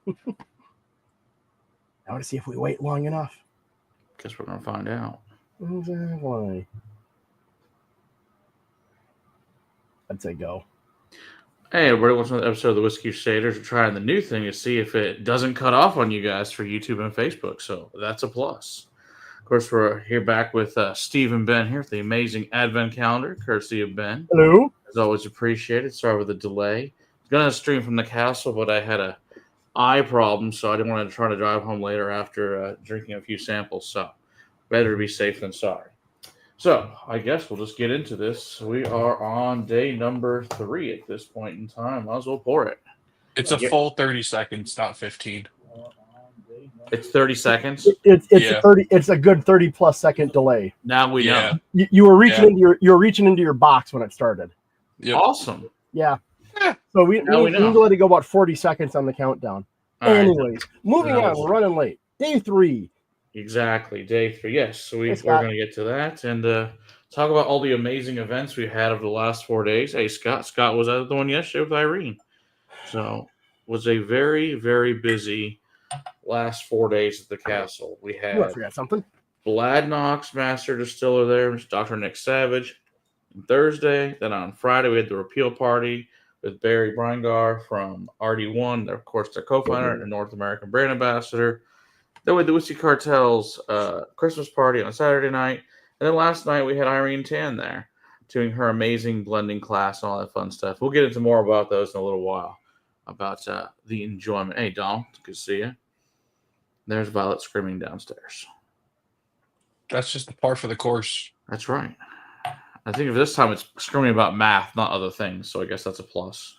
I want to see if we wait long enough. Guess we're going to find out. Exactly. I'd say go. Hey, everybody, welcome to another episode of the Whiskey Crusaders. We're trying the new thing to see if it doesn't cut off on you guys for YouTube and Facebook, so that's a plus. Of course, we're here back with Steve and Ben here with the amazing Advent calendar, courtesy of Ben. Hello. As always, appreciated. Sorry with the delay. I was going to stream from the castle, but I had a eye problem, so I didn't want to try to drive home later after drinking a few samples, so better be safe than sorry. So, I guess we'll just get into this. We are on day number 3 at this point in time. Might as well pour it. It's a full 30 seconds, not 15. It's 30 seconds? It's a 30. It's a good 30-plus second delay. Now we know. You were reaching into your box when it started. Yep. Awesome. Yeah. So we need to let it go about 40 seconds on the countdown. All Anyways, moving on. We're running late. Day 3. Exactly, day 3. Yes, so we're going to get to that and talk about all the amazing events we had over the last 4 days. Hey, Scott was at the one yesterday with Irene. So it was a very, very busy last 4 days at the castle. We had I forgot something. Bladnock's Master Distiller there, Dr. Nick Savage, on Thursday. Then on Friday, we had the repeal party with Barry Breingar from RD1, of course, their co-founder and North American brand ambassador. Then we had the Whiskey Cartel's Christmas party on a Saturday night. And then last night we had Irene Tan there doing her amazing blending class and all that fun stuff. We'll get into more about those in a little while, about the enjoyment. Hey, Donald, good to see you. There's Violet screaming downstairs. That's just the par for the course. That's right. I think this time it's screaming about math, not other things. So I guess that's a plus.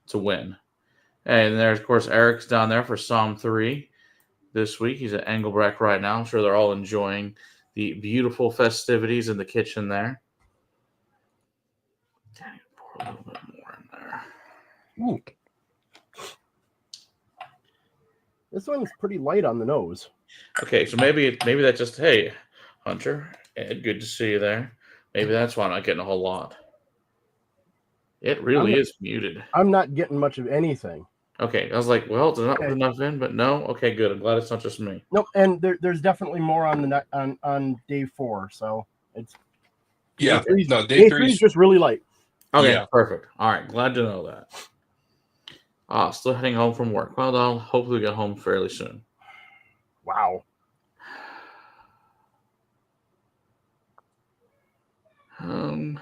It's a win. And there's, of course, Eric's down there for Psalm 3. This week. He's at Engelbrecht right now. I'm sure they're all enjoying the beautiful festivities in the kitchen there. Dang, pour a little bit more in there. Ooh. This one's pretty light on the nose. Okay, so maybe that's just, hey, Hunter, Ed, good to see you there. Maybe that's why I'm not getting a whole lot. It really is muted. I'm not getting much of anything. Okay, I was like, well, there's not enough in, but no. Okay, good. I'm glad it's not just me. Nope, and there's definitely more on day 4. So it's day 3 is just really light. Okay, perfect. All right, glad to know that. Still heading home from work. Well, I'll hopefully get home fairly soon. Wow. All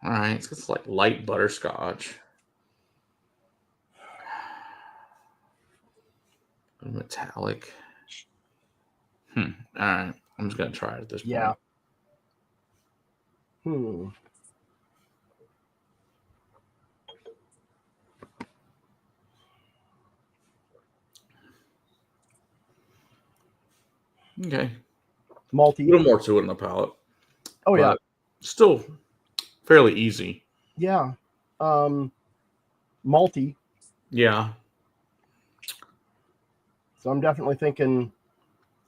right, it's like light butterscotch. Metallic. All right. I'm just going to try it at this point. Yeah. Okay. Malty. A little more to it in the palate. Oh, yeah. Still fairly easy. Yeah. Malty. Yeah. So I'm definitely thinking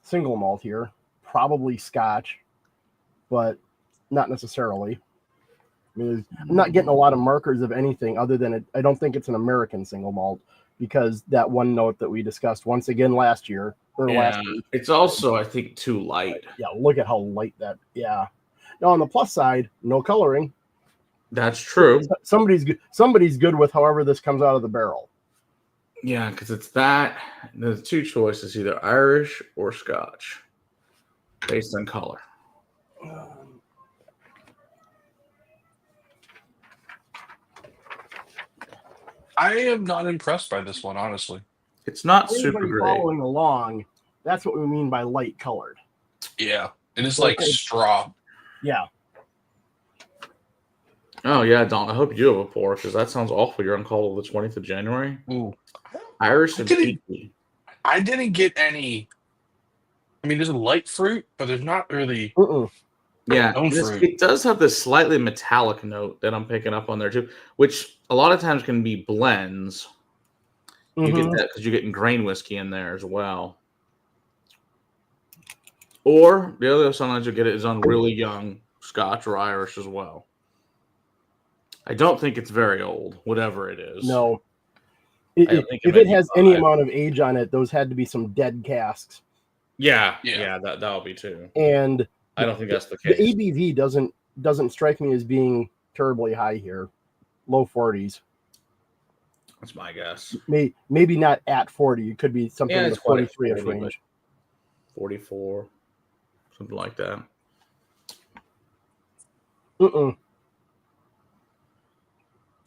single malt here, probably Scotch, but not necessarily. I mean, I'm not getting a lot of markers of anything other than I don't think it's an American single malt because that one note that we discussed once again last year last week. It's also, I think, too light. Yeah, look at how light that. Yeah. Now on the plus side, no coloring. That's true. Somebody's good with however this comes out of the barrel. Yeah, because it's that. There's 2 choices, either Irish or Scotch, based on color. I am not impressed by this one, honestly. It's not super great. Following along, that's what we mean by light colored. Yeah, it is like straw. Yeah. Oh, yeah, Don. I hope you do have a pour because that sounds awful. You're on call the 20th of January. Ooh. Irish and peaky. I didn't get any. I mean, there's a light fruit, but there's not really. Yeah, it does have this slightly metallic note that I'm picking up on there too, which a lot of times can be blends. You get that because you're getting grain whiskey in there as well. Or the other sometimes you get it is on really young Scotch or Irish as well. I don't think it's very old, whatever it is. No. If it has any amount of age on it, those had to be some dead casks. Yeah, Yeah. that'll be too. And I don't think that's the the case. ABV doesn't strike me as being terribly high here. Low 40s. That's my guess. Maybe not at 40. It could be something in the it's what, 43-ish 40, range. 44, something like that. I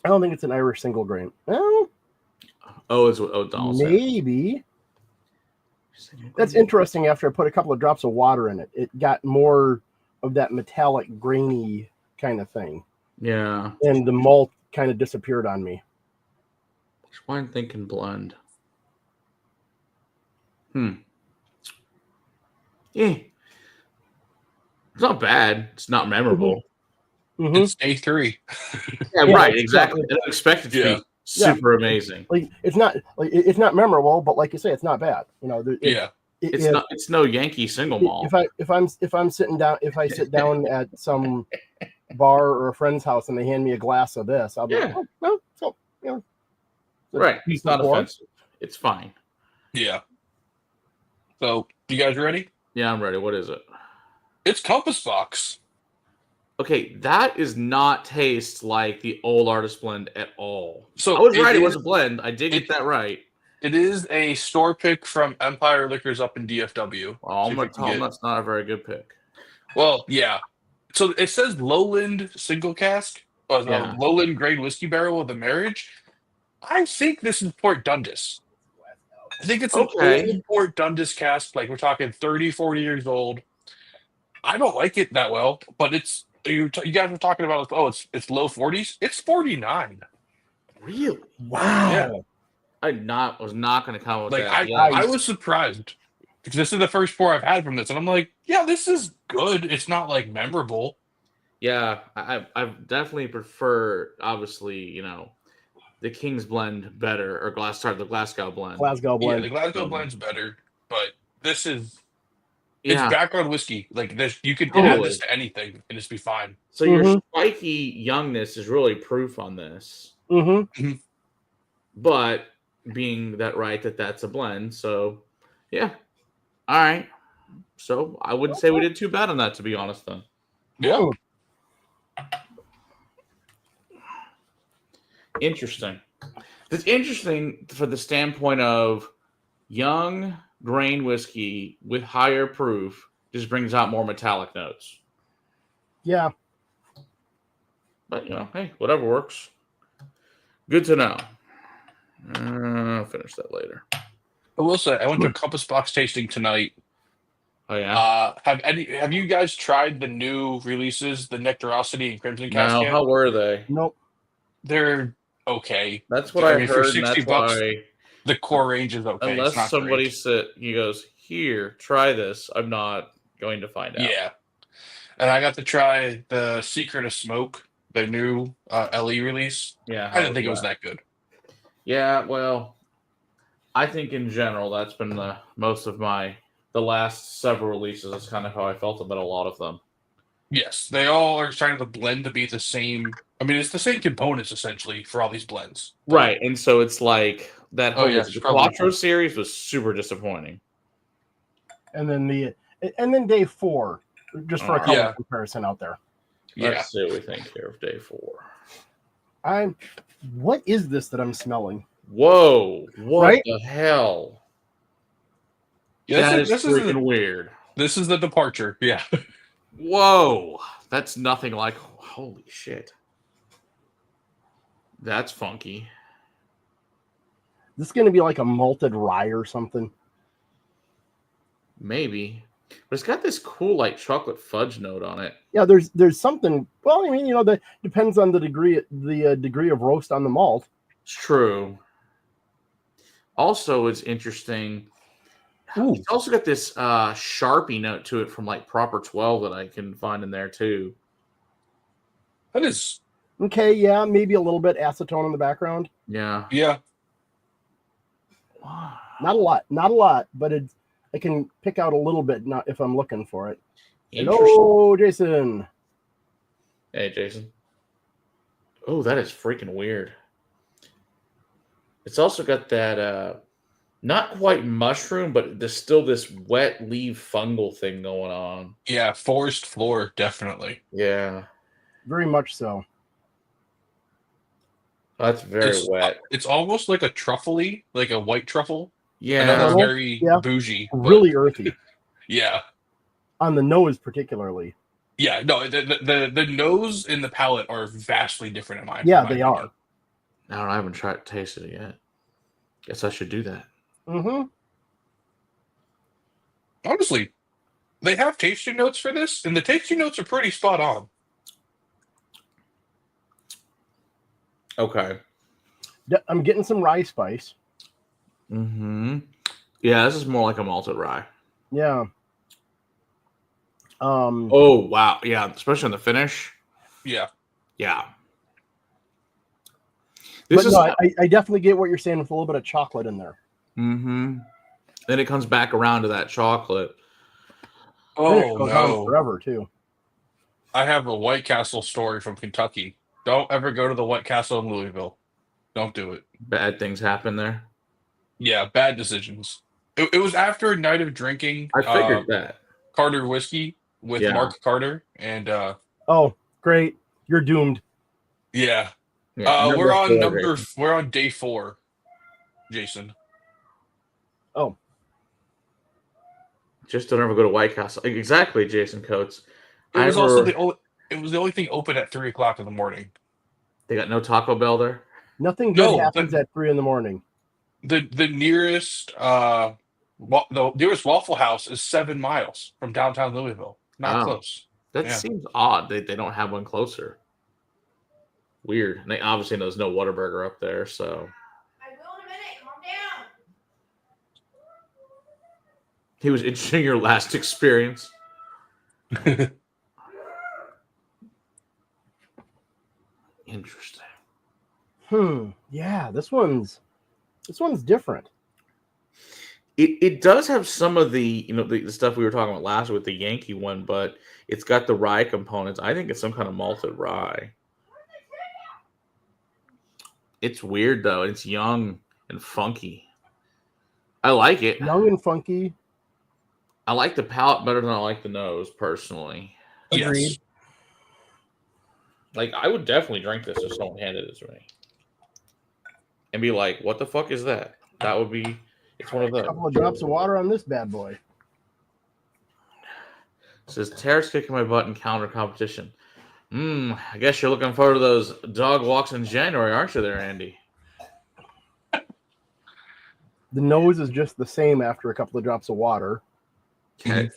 don't think it's an Irish single grain. Well, It's Donald. maybe. That's interesting. After I put a couple of drops of water in it, it got more of that metallic, grainy kind of thing. Yeah. And the malt kind of disappeared on me. Which wine thinking blend? Yeah. It's not bad. It's not memorable. It's day 3. Yeah, right. Exactly. I don't expect it to be super amazing. Like it's not memorable, but like you say, it's not bad. It's no Yankee single malt. If I'm sitting down, if I sit down at some bar or a friend's house and they hand me a glass of this, I'll be like, oh, no, so right. It's not offensive. It's fine. Yeah. So, you guys ready? Yeah, I'm ready. What is it? It's Compass Box. Okay, that does not taste like the old artist blend at all. So I was right; it was a blend. I did get that right. It is a store pick from Empire Liquors up in DFW. Well, I'm gonna tell them that's not a very good pick. Well, yeah. So it says Lowland single cask, Lowland grain whiskey barrel with a marriage. I think this is Port Dundas. I think it's an old Port Dundas cask. Like we're talking 30, 40 years old. I don't like it that well, but it's you guys were talking about. Oh, it's low 40s. It's 49. Really? Wow. Yeah. I was not going to come with like that. I was surprised because this is the first pour I've had from this, and I'm like, yeah, this is good. It's not like memorable. Yeah, I definitely prefer, obviously, the King's blend better, or the Glasgow blend. Yeah, the Glasgow blend's better, but this is it's background whiskey. Like this, you could add this to anything and just be fine. So your spiky youngness is really proof on this. Mm-hmm. But being that's a blend, so yeah. All right. So I wouldn't say we did too bad on that, to be honest, then. Yeah. Interesting. It's interesting for the standpoint of young grain whiskey with higher proof just brings out more metallic notes. Yeah. But, hey, whatever works. Good to know. I'll finish that later. I will say, I went to a Compass Box tasting tonight. Oh, yeah? Have you guys tried the new releases, the Nectarosity and Crimson Cascade? No, how were they? Nope. They're okay. That's what I heard, for $60, and that's why... The core range is okay. Unless somebody he goes, here, try this, I'm not going to find out. Yeah. And I got to try the Secret of Smoke, the new LE release. Yeah. I didn't think it was that good. Yeah, well, I think in general that's been the last several releases. That's kind of how I felt about a lot of them. Yes, they all are trying to blend to be the same. I mean, it's the same components essentially for all these blends. Right, and so it's like that whole the Quattro series was super disappointing. And then day 4, just for a color comparison out there. Let's see what we think here of day 4. What is this that I'm smelling? Whoa! What the hell? Yeah, this is freaking weird. This is the departure. Yeah. Whoa! That's nothing like. Holy shit! That's funky. This is going to be like a malted rye or something. Maybe, but it's got this cool like chocolate fudge note on it. Yeah, there's something. Well, I mean, that depends on the degree of roast on the malt. It's true. Also, it's interesting. It's also got this Sharpie note to it from like Proper 12 that I can find in there too. That is okay. Yeah, maybe a little bit acetone in the background. Yeah. Not a lot, but I can pick out a little bit. Not if I'm looking for it. Hello, Jason. Hey, Jason. Oh, that is freaking weird. It's also got that not quite mushroom, but there's still this wet leaf fungal thing going on. Yeah, forest floor, definitely. Yeah, Very much so. that's very wet. It's almost like a truffle-y, like a white truffle. I know Yeah, that's very Yeah. bougie, but Really earthy. yeah. On the nose, particularly. Yeah, no, the nose and the palate are vastly different in my Yeah, my they opinion. are. I don't. I haven't tasted it yet. Guess I should do that. Mm-hmm. Honestly, they have tasting notes for this, and the tasting notes are pretty spot on. Okay. I'm getting some rye spice. Mm-hmm. Yeah, this is more like a malted rye. Yeah. Oh wow, yeah, especially on the finish. Yeah. Yeah. But no, I definitely get what you're saying with a little bit of chocolate in there. Mm-hmm. Then it comes back around to that chocolate. Then it Oh goes on no. forever too. I have a White Castle story from Kentucky. Don't ever go to the White Castle in Louisville. Don't do it. Bad things happen there. Yeah, bad decisions. It was after a night of drinking I figured that. Carter whiskey with Mark Carter, and Oh, great. You're doomed. yeah. Yeah, We're on Jason. we're on day 4, Jason. Oh. Just don't ever go to White Castle. Exactly, Jason Coates. It was also the only thing open at 3:00 in the morning. They got no Taco Bell there? Nothing good happens at 3 a.m. The nearest the nearest Waffle House is 7 miles from downtown Louisville. Not close. That seems odd. They don't have one closer. Weird. And they obviously there's no Whataburger up there, so. I will in a minute. Calm down. He was interested in your last experience. Interesting. Yeah, this one's different. It does have some of the the stuff we were talking about last with the Yankee one, but it's got the rye components. I think it's some kind of malted rye. It's weird though. It's young and funky. I like it. Young and funky. I like the palate better than I like the nose, personally. Agreed. Yes. Like, I would definitely drink this if someone handed it to me. And be like, what the fuck is that? That would be, it's one of those. A couple of drops of water on this bad boy. It says, Tara's kicking my butt in calendar competition. I guess you're looking forward to those dog walks in January, aren't you there, Andy? The nose is just the same after a couple of drops of water. Okay.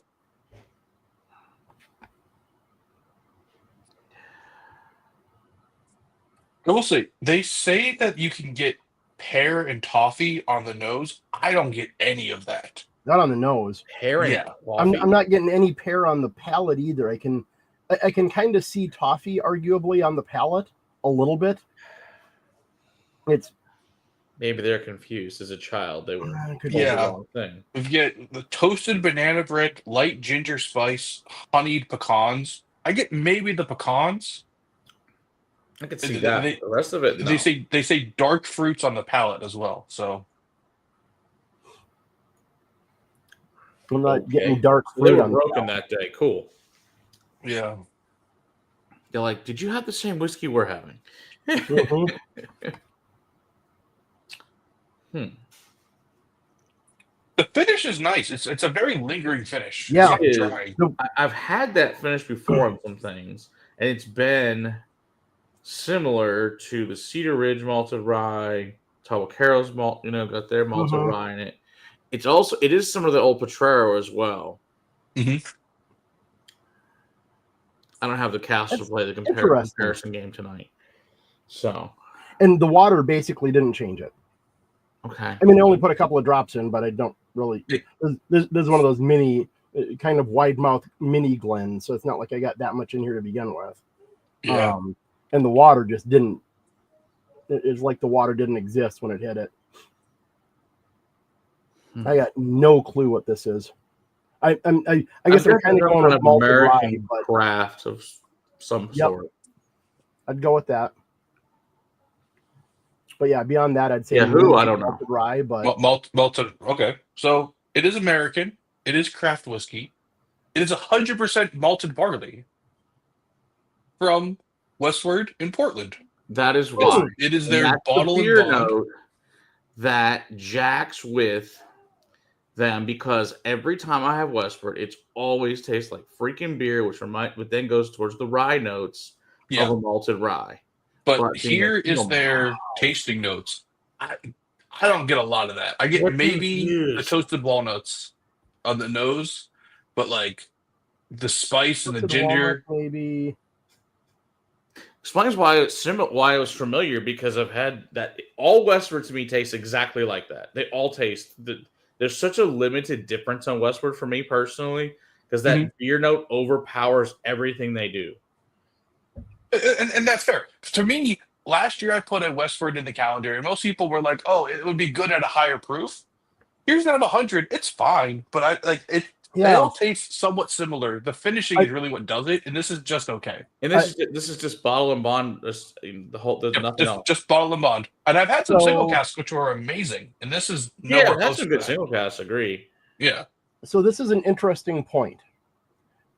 I will say, they say that you can get pear and toffee on the nose. I don't get any of that. Not on the nose. Pear and I'm not getting any pear on the palate either. I can kind of see toffee arguably on the palate a little bit. It's maybe they're confused as a child. They were Yeah. the wrong thing. We get the toasted banana bread, light ginger spice, honeyed pecans. I get maybe the pecans. I could see that. The rest of it, no. They say dark fruits on the palate as well. So I'm not getting dark fruit. They were on broken that day. Cool. yeah. They're like, did you have the same whiskey we're having? The finish is nice. It's a very lingering finish. Yeah. It's not dry. I've had that finish before on some things, and it's been similar to the Cedar Ridge malted rye, Tabacaro's malt, got their malted rye in it. It is similar to the old Potrero as well. Mm-hmm. I don't have the cast to play the comparison game tonight. So, and the water basically didn't change it. Okay. I mean, they only put a couple of drops in, but I don't really. There's one of those mini, kind of wide mouth mini Glens, so it's not like I got that much in here to begin with. Yeah. And the water just didn't. It's like the water didn't exist when it hit it. I got no clue what this is. I guess I'm kind of going with American craft of some sort. I'd go with that. But yeah, beyond that, I'd say Yeah, who? I don't know. malted rye, but Malted. Okay, so it is American. It is craft whiskey. It is 100% malted barley from Westward in Portland. That is why. It is And their that's the bottle and beer bond. note that jacks with them, because every time I have Westward, it's always tastes like freaking beer, which then goes towards the rye notes Yeah. of a malted rye. But being here a single is their malt. tasting notes. I don't get a lot of that. I get What do you maybe the use? toasted walnuts on the nose, but like the spice and the toasted walnuts, ginger. maybe. Explains why it was familiar, because I've had that. All Westward to me tastes exactly like that. They all taste. There's such a limited difference on Westward for me personally, because that beer note overpowers everything they do. And that's fair. To me, last year I put a Westward in the calendar, and most people were like, "Oh, it would be good at a higher proof." Here's that at 100. It's fine, but I like it. Yeah. They all taste somewhat similar. The finishing is really what does it, and this is just okay. And this is just bottle and bond. There's nothing else. Just bottle and bond. And I've had some single casks which were amazing, and this is nowhere that's close some to good that. single casts. Agree. Yeah. So this is an interesting point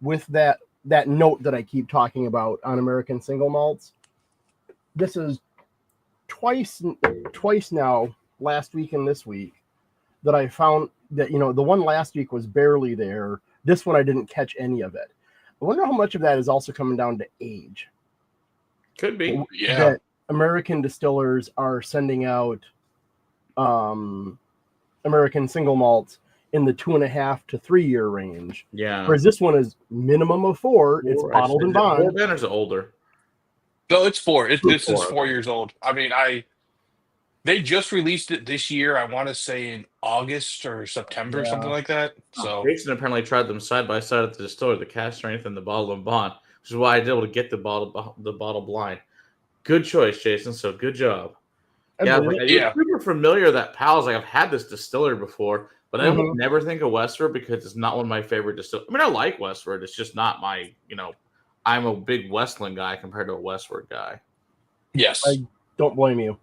with that note that I keep talking about on American single malts. This is twice now, last week and this week, that I found that, the one last week was barely there. This one I didn't catch any of it. I wonder how much of that is also coming down to age. Could be. Yeah. That American distillers are sending out American single malts in the 2.5 to 3 year range. Yeah. Whereas this one is minimum of 4. It's bottled and bond. Or Ben is older. No, it's 4. This is 4 years old. I mean, they just released it this year. I want to say in August or September, something like that. So Jason apparently tried them side by side at the distillery, the cast strength and the bottle and bond, which is why I was able to get the bottle blind. Good choice, Jason. So good job. It's super familiar that Pals. Like, I've had this distillery before, but I would never think of Westward because it's not one of my favorite distilleries. I mean, I like Westward. It's just not my, I'm a big Westland guy compared to a Westward guy. Yes. I don't blame you.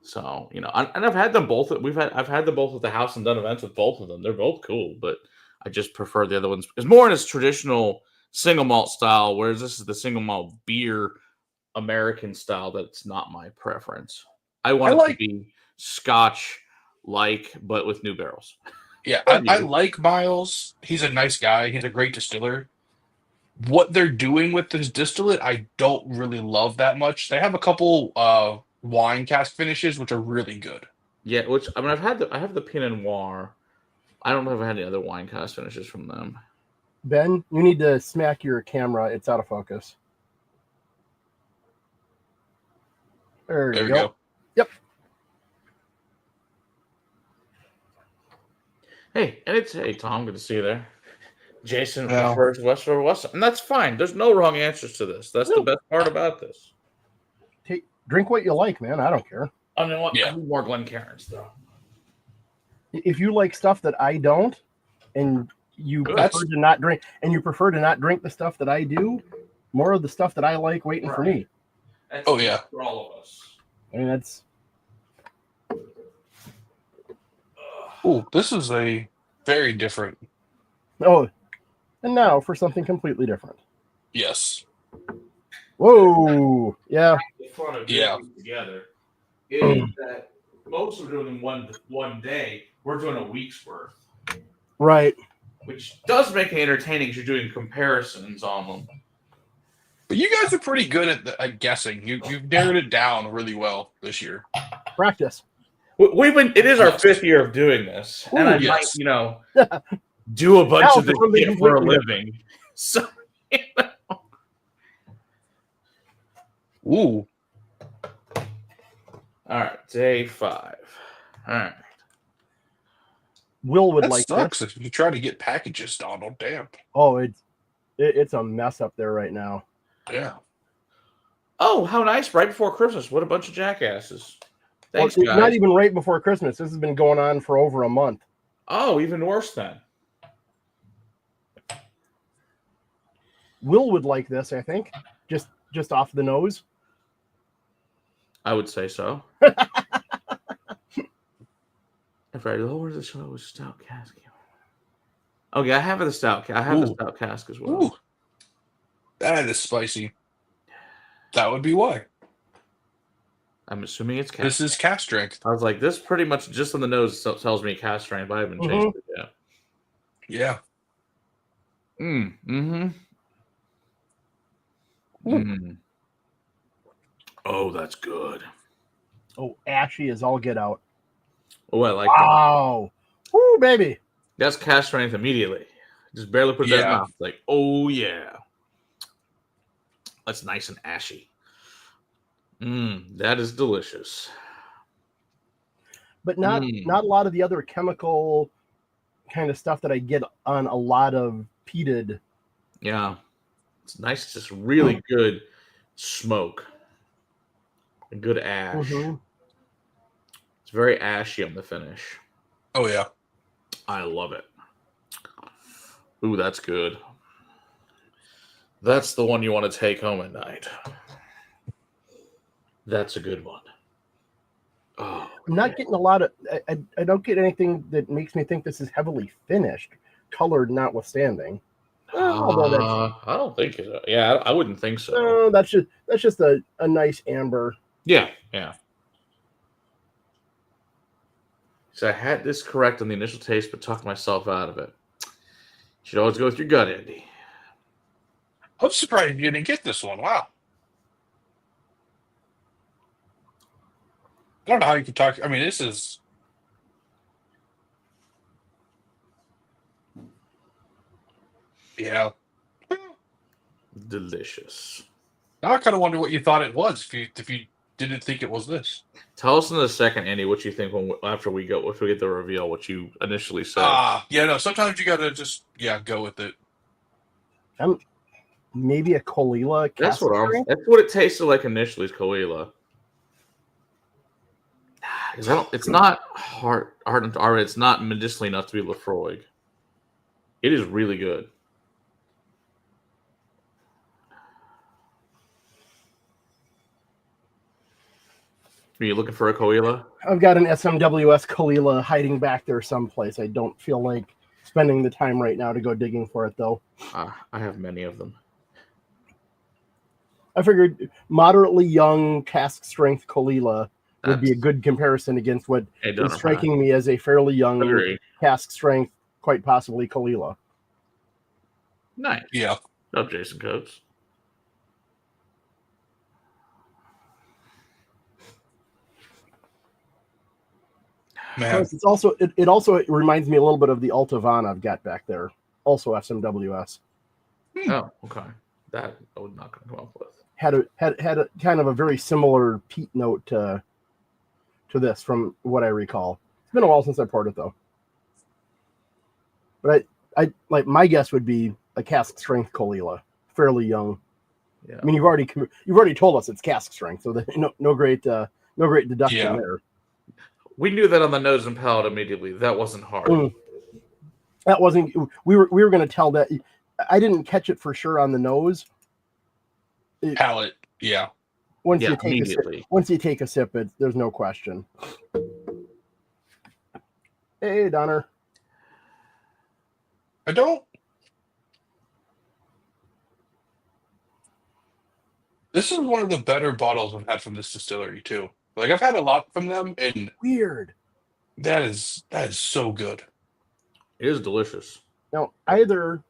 So, and I've had them both. I've had them both at the house and done events with both of them. They're both cool, but I just prefer the other ones. It's more in its traditional single malt style, whereas this is the single malt beer American style. That's not my preference. I want it to be Scotch-like, but with new barrels. Yeah, I like Miles. He's a nice guy. He's a great distiller. What they're doing with this distillate, I don't really love that much. They have a couple wine cask finishes, which are really good. Yeah, which I have the Pinot Noir. I don't know if I had any other wine cask finishes from them. Ben, you need to smack your camera. It's out of focus. There you go. Yep. Hey, Tom, good to see you there. Jason prefers Westward, and that's fine. There's no wrong answers to this. That's the best part about this. Drink what you like, man. I don't care. I mean, I need more Glencairns, though. If you like stuff that I don't, and you prefer to not drink the stuff that I do, more of the stuff that I like waiting for me. That's for all of us. I mean, that's. Ooh, this is a very different. Oh, and now for something completely different. Yes. Whoa! Yeah. The fun of doing together is that most are doing one day. We're doing a week's worth. Right. Which does make it entertaining because you're doing comparisons on them. But you guys are pretty good at guessing. You've narrowed it down really well this year. Practice. It is our 5th year of doing this, and I might, do a bunch of this shit for a living. So, Ooh. All right, day 5. All right. Will would That like sucks this. if you try to get packages, Donald. Damn. Oh, it's a mess up there right now. Yeah. Oh, how nice! Right before Christmas. What a bunch of jackasses. Thanks, guys. Not even right before Christmas. This has been going on for over a month. Oh, even worse then. Will would like this, I think. Just off the nose. I would say so. If I lower the show with stout cask. Okay, I have the stout. I have the stout cask as well. Ooh. That is spicy. That would be why. I'm assuming it's cask. This is cask strength. I was like, this pretty much just on the nose tells me cask strength, but I haven't changed it yet. Yeah. Oh, that's good. Oh, ashy is all get out. Oh, I like wow. That. Woo, baby. That's cask strength immediately. Just barely put it in his mouth. Like, oh, yeah. That's nice and ashy. That is delicious. But not a lot of the other chemical kind of stuff that I get on a lot of peated. Yeah. It's nice, just really good smoke. A good ash. It's very ashy on the finish. Oh, yeah. I love it. Ooh, that's good. That's the one you want to take home at night. That's a good one. Oh, I'm not getting a lot of. I don't get anything that makes me think this is heavily finished, colored notwithstanding. I don't think so. Yeah, I wouldn't think so. No, that's just a nice amber. Yeah. So I had this correct on the initial taste, but talked myself out of it. You should always go with your gut, Andy. I'm surprised you didn't get this one. Wow. I don't know how you could talk. I mean, this is. Yeah. Delicious. Now I kind of wonder what you thought it was if you didn't think it was this. Tell us in a second, Andy, what you think after we get the reveal, what you initially said. Yeah, no. Sometimes you gotta just go with it. Maybe a Colila. That's what it tasted like initially. Is Colila. It's not hard. It's not medicinally enough to be Lafroig. It is really good. Are you looking for a Colila? I've got an SMWS Colila hiding back there someplace. I don't feel like spending the time right now to go digging for it, though. I have many of them. I figured moderately young cask strength Colila would be a good comparison against what is striking me as a fairly young cask strength, quite possibly Colila. Nice. Yeah. Up, Jason Coates. Man. It's also it also reminds me a little bit of the Altavana I've got back there, also SMWS. Oh, okay. That I was not going to come up with. Had a kind of a very similar peat note to this, from what I recall. It's been a while since I poured it though. But I like my guess would be a cask strength Colila, fairly young. Yeah. I mean, you've already told us it's cask strength, so no great deduction there. We knew that on the nose and palate immediately. That wasn't hard. That wasn't. We were going to tell that. I didn't catch it for sure on the nose. Palate, yeah. Once you take a sip, there's no question. Hey, Donner. I don't. This is one of the better bottles I've had from this distillery too. Like I've had a lot from them, and weird. That is so good. It is delicious. Now, either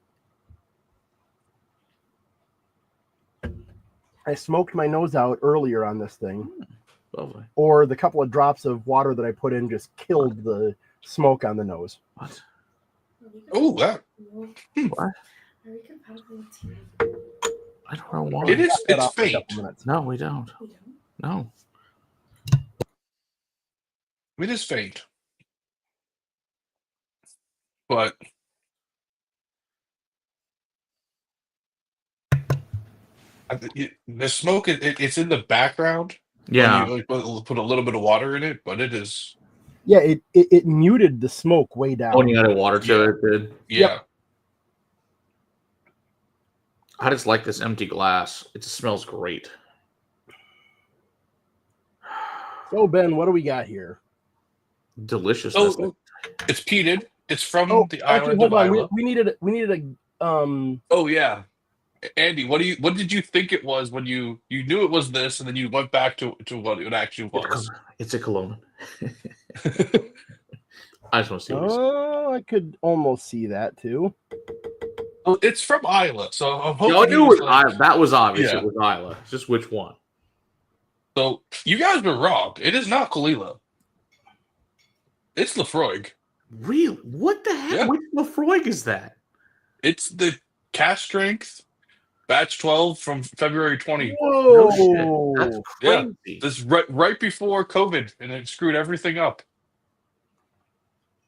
I smoked my nose out earlier on this thing, lovely, or the couple of drops of water that I put in just killed the smoke on the nose. What? Oh, that. What? I don't know why. It's faint. No, we don't. No. It is faint. But the smoke, it's in the background. Yeah. You put a little bit of water in it, but it is. Yeah, it muted the smoke way down. When you added water to it, did. Yeah. Yep. I just like this empty glass. It just smells great. So, Ben, what do we got here? Deliciousness. Oh, it's peated. It's from Oh, the actually, island hold of on. Isla. We needed a Oh yeah, Andy, what did you think it was when you knew it was this, and then you went back to what it actually was? It's a cologne. I just want to see what you say. Oh, I could almost see that too. Well, it's from Isla, so I'm Yeah, I hoping knew he was like, that was obvious. Yeah. It was Isla. Just which one? so you guys were wrong. It is not Kalila. It's Lefroy. Real? What the heck? Yeah. Which Lefroy is that? It's the cast strength batch 12 from February 20. No shit. Whoa! That's Yeah. crazy. This is right before COVID, and it screwed everything up.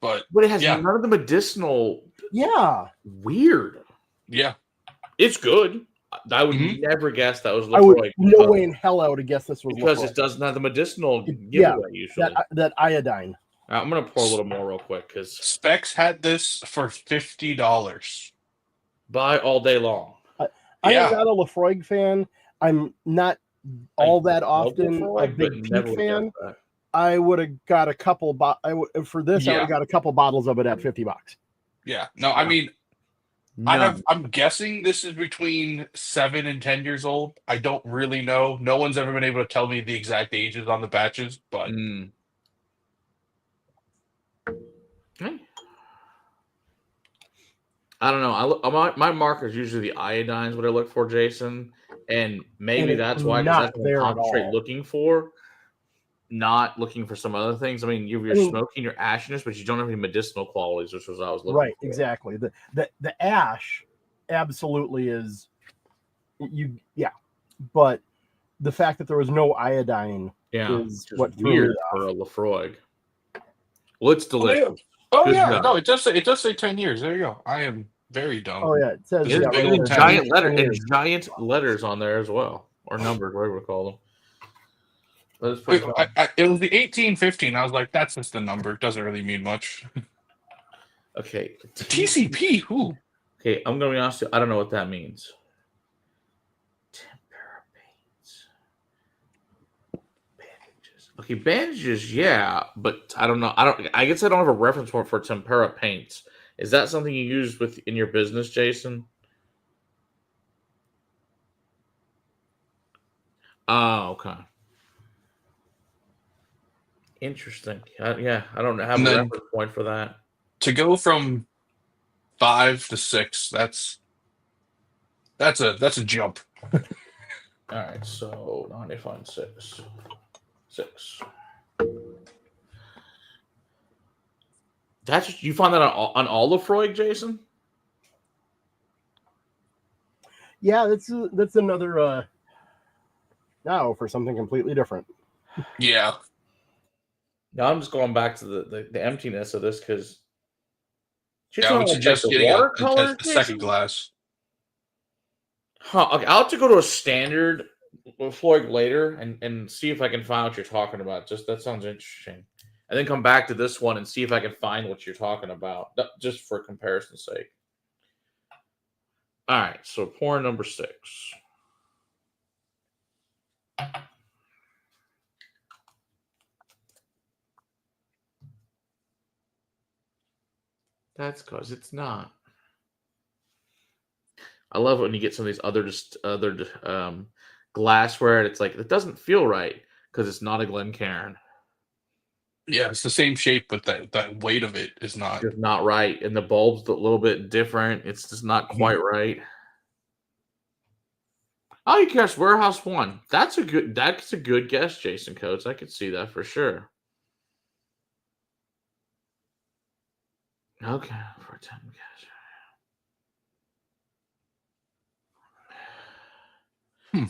But But it has yeah. none of the medicinal. Yeah, Weird. yeah, It's good. I would Mhm. never guess that was I would Lefroy. no way in hell I would have guessed this was Because Lefroy. it doesn't have the medicinal Yeah, giveaway usually. that iodine. I'm gonna pour a little more real quick because Specs had this for $50. buy all day long. I Yeah. am not a Lefroy fan. I'm not all that often Lefroy, a but big never Peak would guess fan. that. I would have got a couple. I would have Yeah. got a couple bottles of it at $50. Yeah. No, I mean, No. I'm guessing this is between 7 and 10 years old. I don't really know. No one's ever been able to tell me the exact ages on the batches, but Mm. Okay. I don't know. My marker is usually the iodines. What I look for, Jason, and maybe And it's that's why. Because not that's what there I at concentrate all. looking for, not looking for some other things. I mean, you're smoking your ashiness, but you don't have any medicinal qualities, which was what I was looking Right, for. exactly. The ash absolutely is but the fact that there was no iodine Yeah, is which what is threw me weird off. for a Lefroy. Well, it's delicious. oh Good yeah, job. no, it does say 10 years. There you go. I am very dumb. Oh yeah, it says It's yeah, bigger right than there. 10. giant letters on there as well, or numbers, whatever we call them. Let's put It was the 1815. I was like, that's just the number. It doesn't really mean much. okay. TCP. Who? Okay, I'm gonna be honest with you. I don't know what that means. Tempera paints. Bandages. Okay, bandages, yeah, but I don't know. I guess I don't have a reference point for tempera paints. Is that something you use in your business, Jason? Oh, okay. Interesting. Yeah, I don't have a reference point for that. To go from 5 to 6, that's a jump. All right, so now I need to find 6. 6. That's you find that on all Lefroy, Jason? Yeah, that's another now for something completely different. Yeah. Now I'm just going back to the emptiness of this because I would suggest getting a second glass. Huh? Okay, I'll have to go to a standard Lefroy later and see if I can find what you're talking about. Just that sounds interesting. And then come back to this one and see if I can find what you're talking about, just for comparison's sake. All right, so pour number 6. That's because it's not. I love it when you get some of these other glassware, and it's like it doesn't feel right because it's not a Glencairn. Yeah, it's the same shape, but that weight of it is not. It's not right, and the bulb's a little bit different. It's just not quite right. Oh, you guessed Warehouse 1. That's a good guess, Jason Coates. I could see that for sure. Okay, for 10 guess.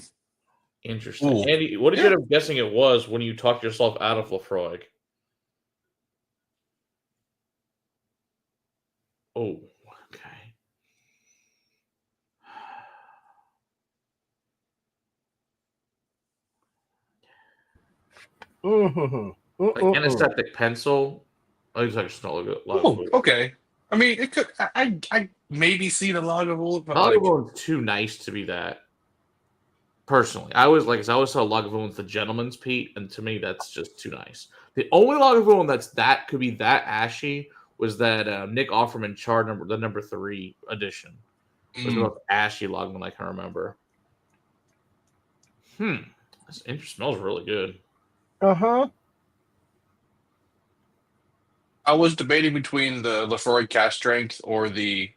Interesting. Ooh. Andy, what did you end up guessing it was when you talked yourself out of Lefroy? Oh, okay. Like anesthetic pencil. I think it's not a lot. Oh, okay. I mean, it could. I maybe see the Lagavulin, but Lagavulin is too nice to be that. Personally, I always saw Lagavulin as the gentleman's peat, and to me, that's just too nice. The only Lagavulin that could be that ashy was that Nick Offerman char the number 3 edition. It was the most ashy Lagavulin I can remember. This smells really good. I was debating between the Lefroy cast strength or the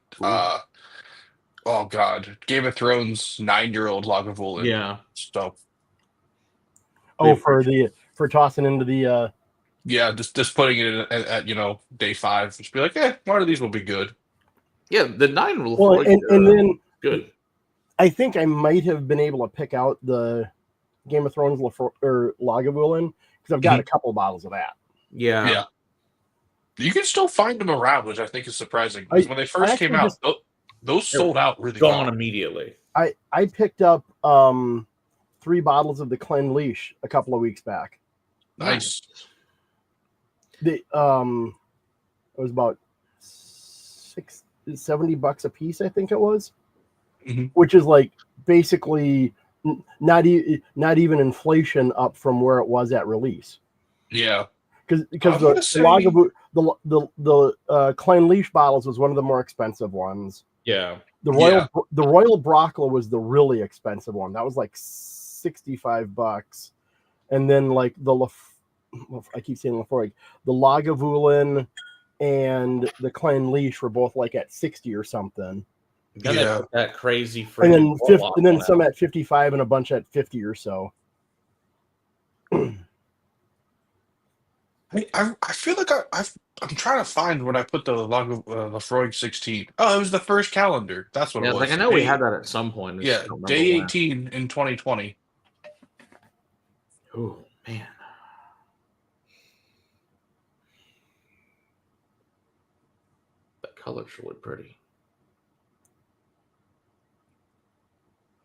Game of Thrones 9-year-old Lagavulin. Yeah. So. For tossing into the. Just putting it at day 5. Just be like, one of these will be good. Yeah, the 9 will. Well, and then good. I think I might have been able to pick out the Game of Thrones Lagavulin because I've got a couple bottles of that. Yeah. You can still find them around, which I think is surprising. Because when they first came out, those sold out really gone immediately. I picked up 3 bottles of the Clen Leash a couple of weeks back. Nice. It was about $70 a piece, I think it was, which is like basically not even inflation up from where it was at release. Yeah, because the Clen Leash bottles was one of the more expensive ones. Yeah, the Royal Brockla was the really expensive one. That was like $65, and then like I keep saying Lefroy, the Lagavulin and the Clen Leash were both like at 60 or something. Then that crazy free. And then some at 55 and a bunch at 50 or so. I feel like I'm trying to find when I put the Lefroy 16. Oh, it was the first calendar. That's what it was. Like I know we had that at some point. Yeah, day 18 in 2020. Oh man. Color's really pretty.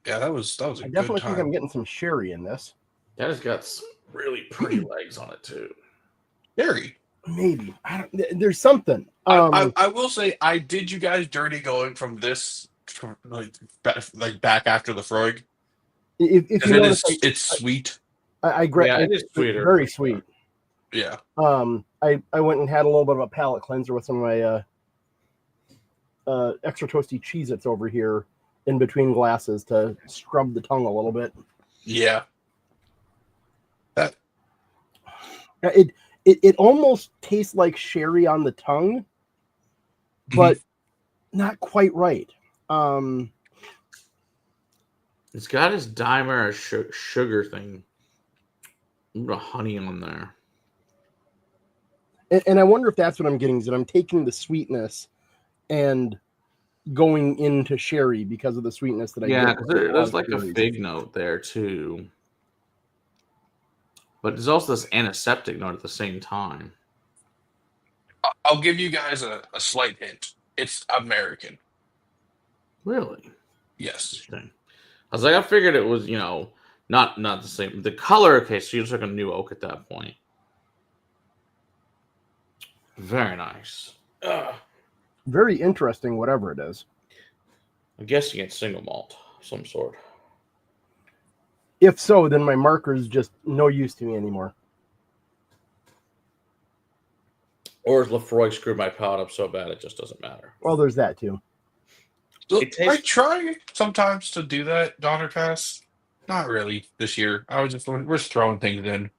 Yeah, that was a I definitely good time. think I'm getting some sherry in this. That has got some really pretty legs on it too. Sherry, maybe. There's something. I will say I did you guys dirty going from this like back after the Frog. If you notice, it's sweet. It is sweeter. Very sweet. Yeah. I went and had a little bit of a palate cleanser with some of my extra toasty Cheez-Its over here in between glasses to scrub the tongue a little bit. Yeah. It almost tastes like sherry on the tongue, but not quite right. It's got his Dimer sugar thing. A little honey on there. And I wonder if that's what I'm getting, is that I'm taking the sweetness and going into sherry because of the sweetness that I get. Yeah, because there's like a fig note there too. But there's also this antiseptic note at the same time. I'll give you guys a slight hint. It's American. Really? Yes. I was like, I figured it was, not the same. The color, okay, so you just like a new oak at that point. Very nice. Very interesting, whatever it is. I'm guessing it's single malt of some sort. If so, then my marker's just no use to me anymore. Or is Lefroy screwed my palate up so bad it just doesn't matter? Well, there's that too. I try sometimes to do that, Donner Pass. Not really this year. We're just throwing things in.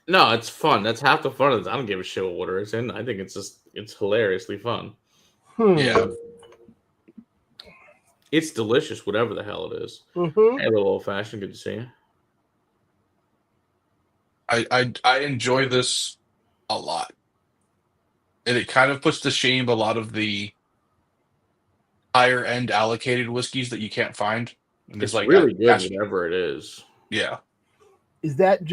No, it's fun. That's half the fun of it. I don't give a shit what order it's in. I think it's hilariously fun. Yeah. It's delicious, whatever the hell it is. Mm-hmm. Hey, a little old fashioned. Good to see you. I enjoy this a lot. And it kind of puts to shame a lot of the higher end allocated whiskeys that you can't find. And it's like really good, whatever it is. Yeah. Is that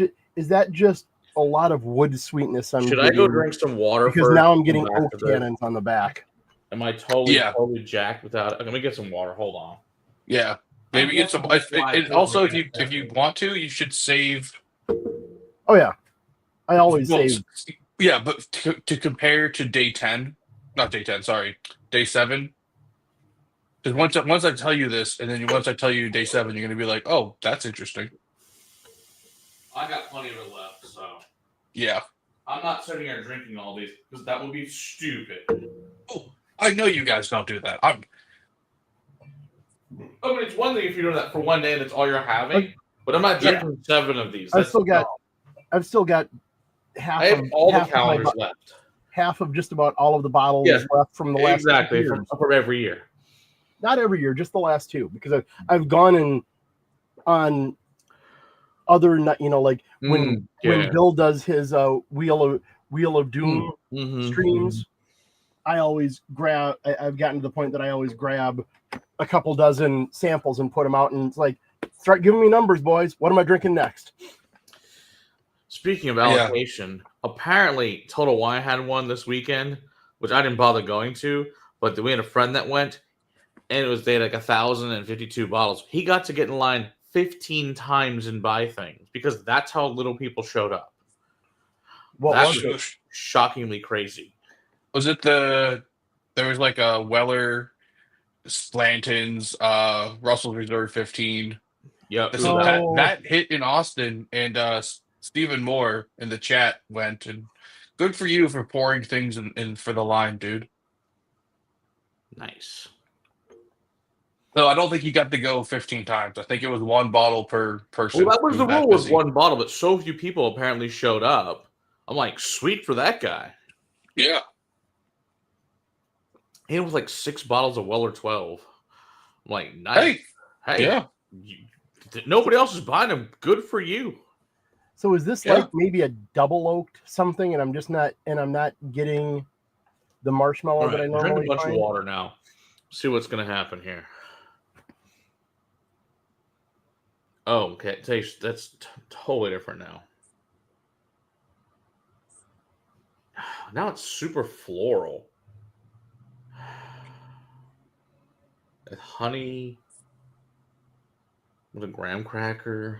just a lot of wood sweetness? Should I go drink some water? Because now I'm getting oak tannins on the back. Am I totally jacked without it? Let me get some water. Hold on. Yeah. Maybe get some. And also, if you want to, you should save. Oh yeah, I always save. Yeah, but to compare to day 10, not day 10. Sorry, day 7. Because once I tell you this, and then once I tell you day 7, you're going to be like, oh, that's interesting. I got plenty of it left, so Yeah. I'm not sitting here drinking all these because that would be stupid. Oh, I know you guys don't do that. I mean, it's one thing if you're doing that for one day and it's all you're having, but I'm not drinking 7 of these. I've still got half. I have all the half calendars left. Half of just about all of the bottles left from the last from every year. Not every year, just the last 2, because I've gone in on other, like when Bill does his Wheel of Doom streams. I always grab. I've gotten to the point that I always grab a couple dozen samples and put them out, and it's like, start giving me numbers, boys. What am I drinking next? Speaking of allocation, apparently Total Wine had one this weekend, which I didn't bother going to, but we had a friend that went, and they had like 1,052 bottles. He got to get in line 15 times and buy things because that's how little people showed up. Well, that's shockingly crazy. Was it there was like a Weller, Blanton's, Russell's Reserve 15. Yep. So that hit in Austin, and Stephen Moore in the chat went, and good for you for pouring things in for the line, dude. Nice. So I don't think he got to go 15 times. I think it was 1 bottle per person. Well, that was the rule, was 1 bottle, but so few people apparently showed up. I'm like, sweet for that guy. Yeah. He was like 6 bottles of Weller 12. I'm like, nice. Hey, yeah. Nobody else is buying them. Good for you. So is this like maybe a double oaked something, and I'm not getting the marshmallow that I normally drink a bunch find? of water now. See what's going to happen here. Oh, okay. Taste, that's totally different now. Now it's super floral. With honey. With a graham cracker.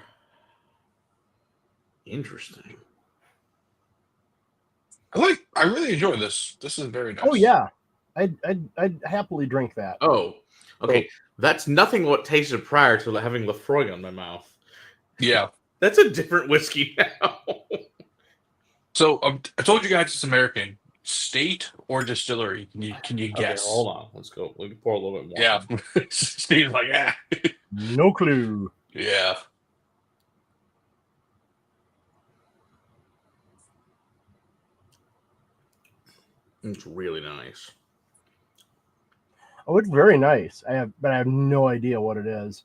Interesting. I really enjoy this. This is very nice. Oh yeah. I'd happily drink that. Oh, okay. That's nothing what tasted prior to having Lefroy on my mouth. Yeah. That's a different whiskey now. So I told you guys it's American. State or distillery? Can you guess? Okay, hold on. Let's go. We can pour a little bit more. Yeah. Steve's like, yeah. No clue. Yeah. It's really nice. Oh, it's very nice. But I have no idea what it is.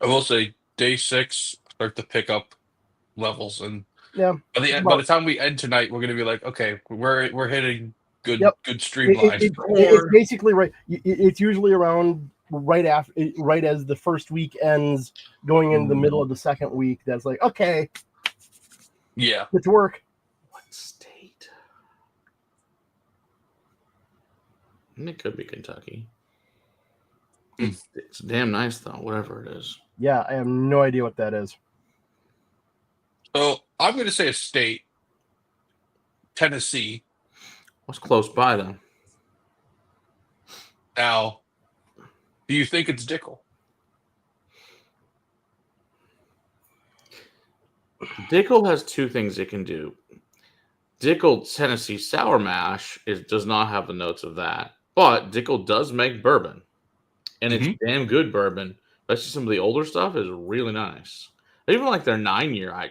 I will say, day 6 start to pick up levels, and yeah. By the time we end tonight, we're going to be like, okay, we're hitting good streamline. It's basically right. It's usually around right as the first week ends, going into the middle of the second week. That's like, okay, yeah, it's work. What state? It could be Kentucky. It's damn nice though, whatever it is. Yeah, I have no idea what that is. So I'm going to say a state, Tennessee. What's close by then? Now, do you think it's Dickel? Dickel has 2 things it can do. Dickel Tennessee Sour Mash does not have the notes of that, but Dickel does make bourbon, and it's damn good bourbon. Especially some of the older stuff is really nice. Even like their 9-year, I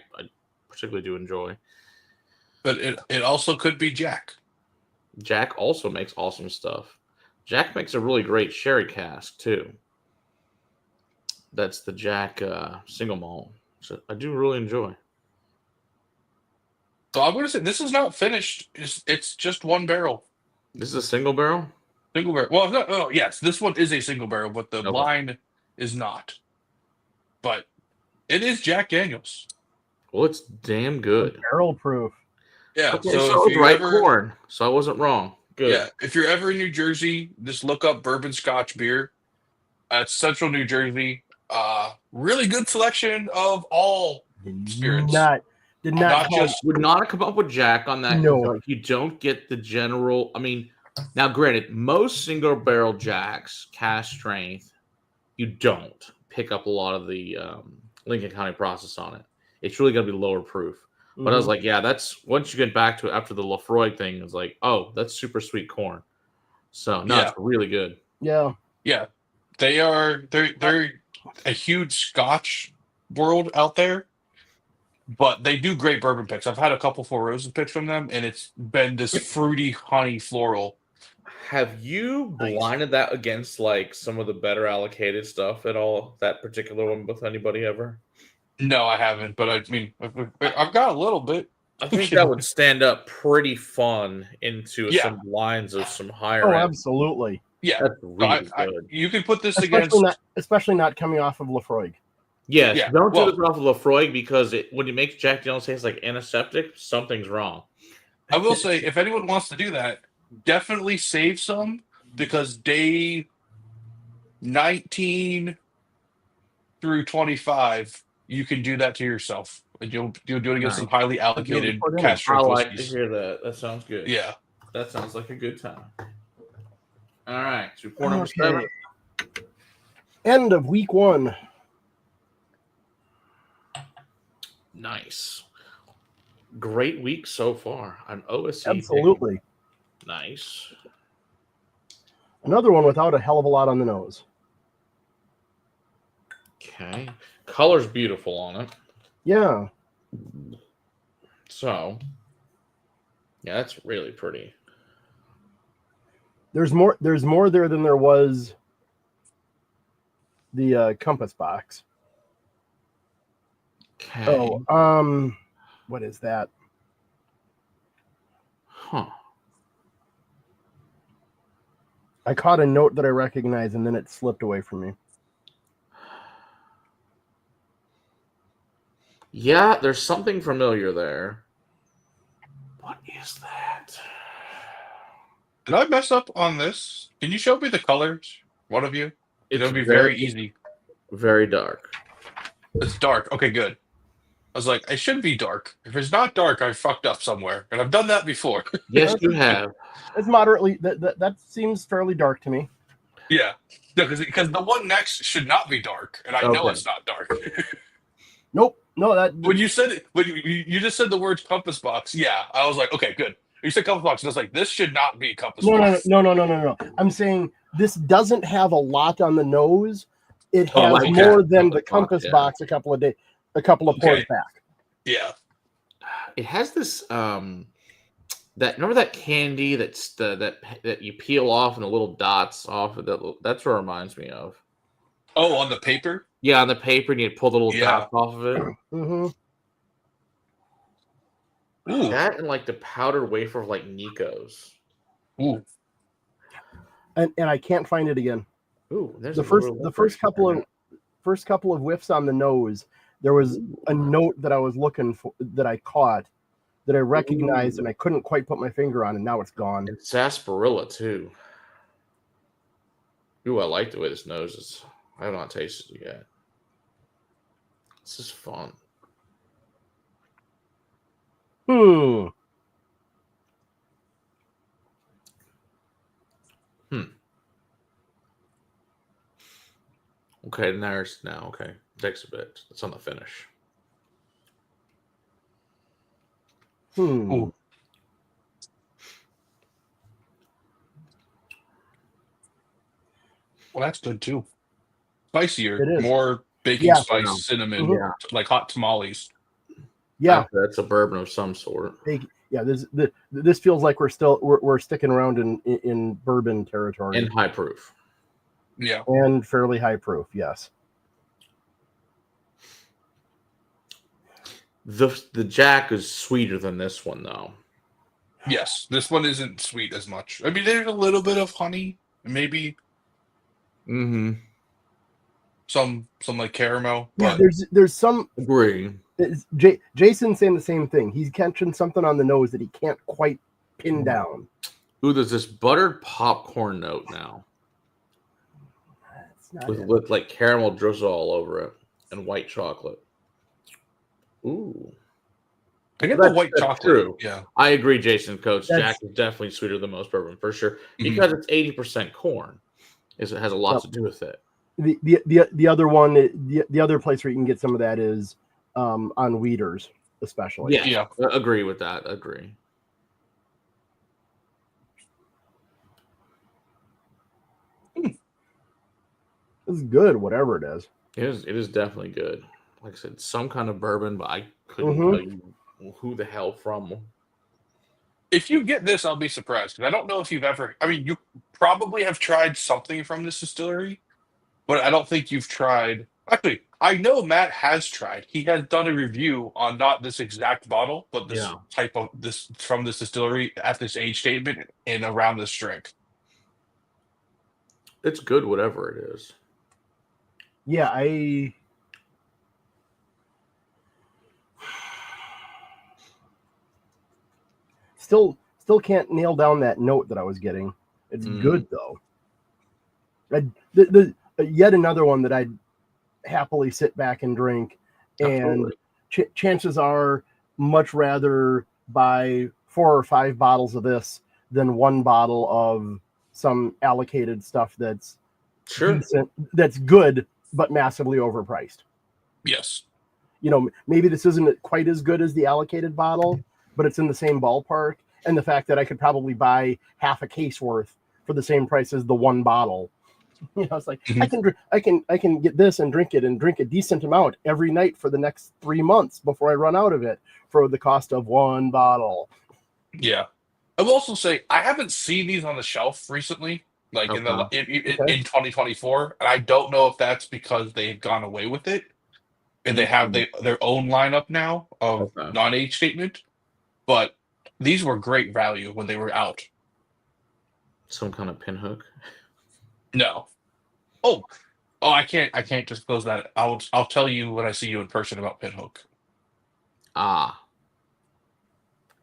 particularly do enjoy. But it also could be Jack. Jack also makes awesome stuff. Jack makes a really great sherry cask too. That's the Jack single malt. So I do really enjoy. So I'm going to say this is not finished. It's just 1 barrel. This is a single barrel? Single barrel. Well, oh yes, this one is a single barrel, but the line is not. But it is Jack Daniels. Well, it's damn good. Barrel proof. Yeah. Okay, so if right corn. So I wasn't wrong. Good. Yeah. If you're ever in New Jersey, just look up bourbon Scotch beer. It's Central New Jersey. Really good selection of all spirits. Would not have come up with Jack on that. No. You don't get the general. I mean, Now, granted, most single barrel jacks, cask strength, you don't pick up a lot of the Lincoln County process on it. It's really going to be lower proof. But I was like, yeah, that's once you get back to it after the Lafroy thing, it's like, oh, that's super sweet corn. So no, it's really good. Yeah. Yeah. They're a huge Scotch world out there, but they do great bourbon picks. I've had a couple Four Roses picks from them, and it's been this fruity, honey, floral. Have you blinded that against like some of the better allocated stuff at all? That particular one with anybody ever? No, I haven't, but I mean, I've got a little bit. I think that would stand up pretty fun into some lines of some higher. Oh, end. absolutely. Yeah, that's really good. You can put this especially not coming off of Lafroy. Yes, don't do this off of Lafroy because when it makes Jack Daniel's taste like antiseptic, something's wrong. I will say, if anyone wants to do that, definitely save some because day 19 through 25, you can do that to yourself. And you'll do it against some highly allocated cask strength I like to whiskeys. hear that. That sounds good. Yeah. That sounds like a good time. All right. So report number 7. End of week 1. Nice. Great week so far on OSC. Absolutely. Nice. Another one without a hell of a lot on the nose. Okay. Color's beautiful on it. Yeah. So, yeah, that's really pretty. There's more there than there was the compass box. Okay. Oh, what is that? Huh. I caught a note that I recognized and then it slipped away from me. Yeah, there's something familiar there. What is that? Did I mess up on this? Can you show me the colors? One of you? It'll be very easy. Very dark. It's dark. Okay, good. I was like, it should be dark. If it's not dark, I fucked up somewhere. And I've done that before. Yes, you have. It's moderately, that seems fairly dark to me. Yeah. No, because the one next should not be dark. And I know it's not dark. Nope. No, that when you said it, when you just said the word compass box, yeah, I was like, okay, good. You said compass box, and I was like, this should not be compass box. No. I'm saying this doesn't have a lot on the nose. It has more than the compass box a couple of pours back. Yeah. It has this remember that candy that's that you peel off and the little dots off of that. That's what it reminds me of. Oh, on the paper? Yeah, on the paper, and you pull the little dots off of it. Mm-hmm. Ooh. That and like the powdered wafer of like Nico's. Ooh. And I can't find it again. Ooh, there's the first couple of whiffs on the nose. There was a note that I was looking for that I caught that I recognized and I couldn't quite put my finger on, and now it's gone. It's sarsaparilla too. Ooh, I like the way this nose is. I have not tasted it yet. This is fun. Okay, okay. Takes a bit. It's on the finish. Ooh. Well, that's good too. Spicier, more baking spice, cinnamon, like hot tamales. Yeah, that's a bourbon of some sort. Yeah, this feels like we're sticking around in bourbon territory. And high proof. Yeah. And fairly high proof, yes. The Jack is sweeter than this one, though. Yes, this one isn't sweet as much. I mean, there's a little bit of honey, maybe. Mm-hmm. Some like caramel. Yeah, there's some. Agree. Jason's saying the same thing. He's catching something on the nose that he can't quite pin down. Ooh, there's this buttered popcorn note now. With like caramel drizzle all over it and white chocolate. Ooh. I get the white chocolate. True. Yeah. I agree, Jason. Coach That's- Jack is definitely sweeter than most bourbon for sure Mhm. because it's 80% corn. It has a lot to do with it. The other one, the other place where you can get some of that is on Weeders, especially. Yeah. Agree with that. Agree. It's good, whatever it is. It is definitely good. Like I said, some kind of bourbon, but I couldn't tell you who the hell from. If you get this, I'll be surprised because I don't know if you've ever. I mean, you probably have tried something from this distillery, but I don't think you've tried. Actually, I know Matt has tried. He has done a review on not this exact bottle, but this type of this from this distillery at this age statement and around this drink. It's good, whatever it is. Yeah, I still can't nail down that note that I was getting. It's good though. Yet another one that I'd happily sit back and drink, and chances are much rather buy 4 or 5 bottles of this than 1 bottle of some allocated stuff that's decent, that's good but massively overpriced. Yes. You know, maybe this isn't quite as good as the allocated bottle, but it's in the same ballpark. And the fact that I could probably buy half a case worth for the same price as the 1 bottle. You know, it's like I can get this and drink a decent amount every night for the next 3 months before I run out of it for the cost of 1 bottle. Yeah. I will also say I haven't seen these on the shelf recently, like in 2024, and I don't know if that's because they've gone away with it and they have their own lineup now of non-age statement. But these were great value when they were out. Some kind of pinhook. No. Oh, I can't just close that. I'll tell you when I see you in person about pinhook.